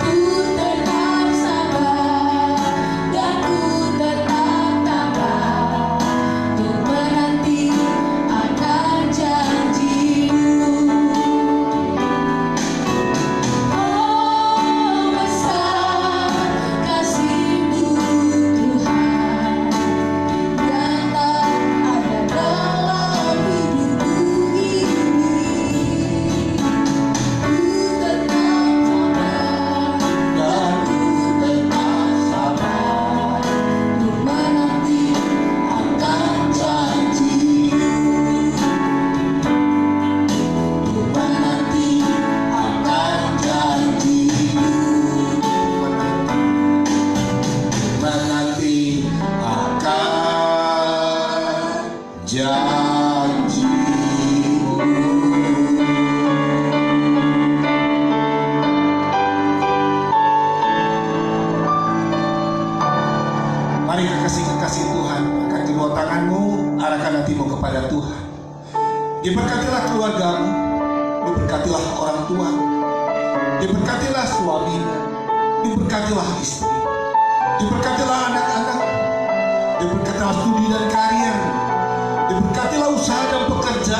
Ku tetap sabar dan ku tetap tabah untuk menanti akan janji-Mu. Oh, besar kasih-Mu Tuhan, nyata ada dalam hidupku ini. Ku tetap sabar dan ku tetap sabar untuk menanti akan janji-Mu. Untuk menanti akan janji-Mu. Menanti akan janji-Mu. Mari kekasih-kekasih Tuhan, angkat kedua tanganmu, arahkan hatimu kepada Tuhan. Diberkatilah keluargamu, diberkatilah orang tua, diberkatilah suaminya, diberkatilah istri, diberkatilah anak-anak, diberkatilah studi dan karier, diberkatilah usaha dan pekerjaan.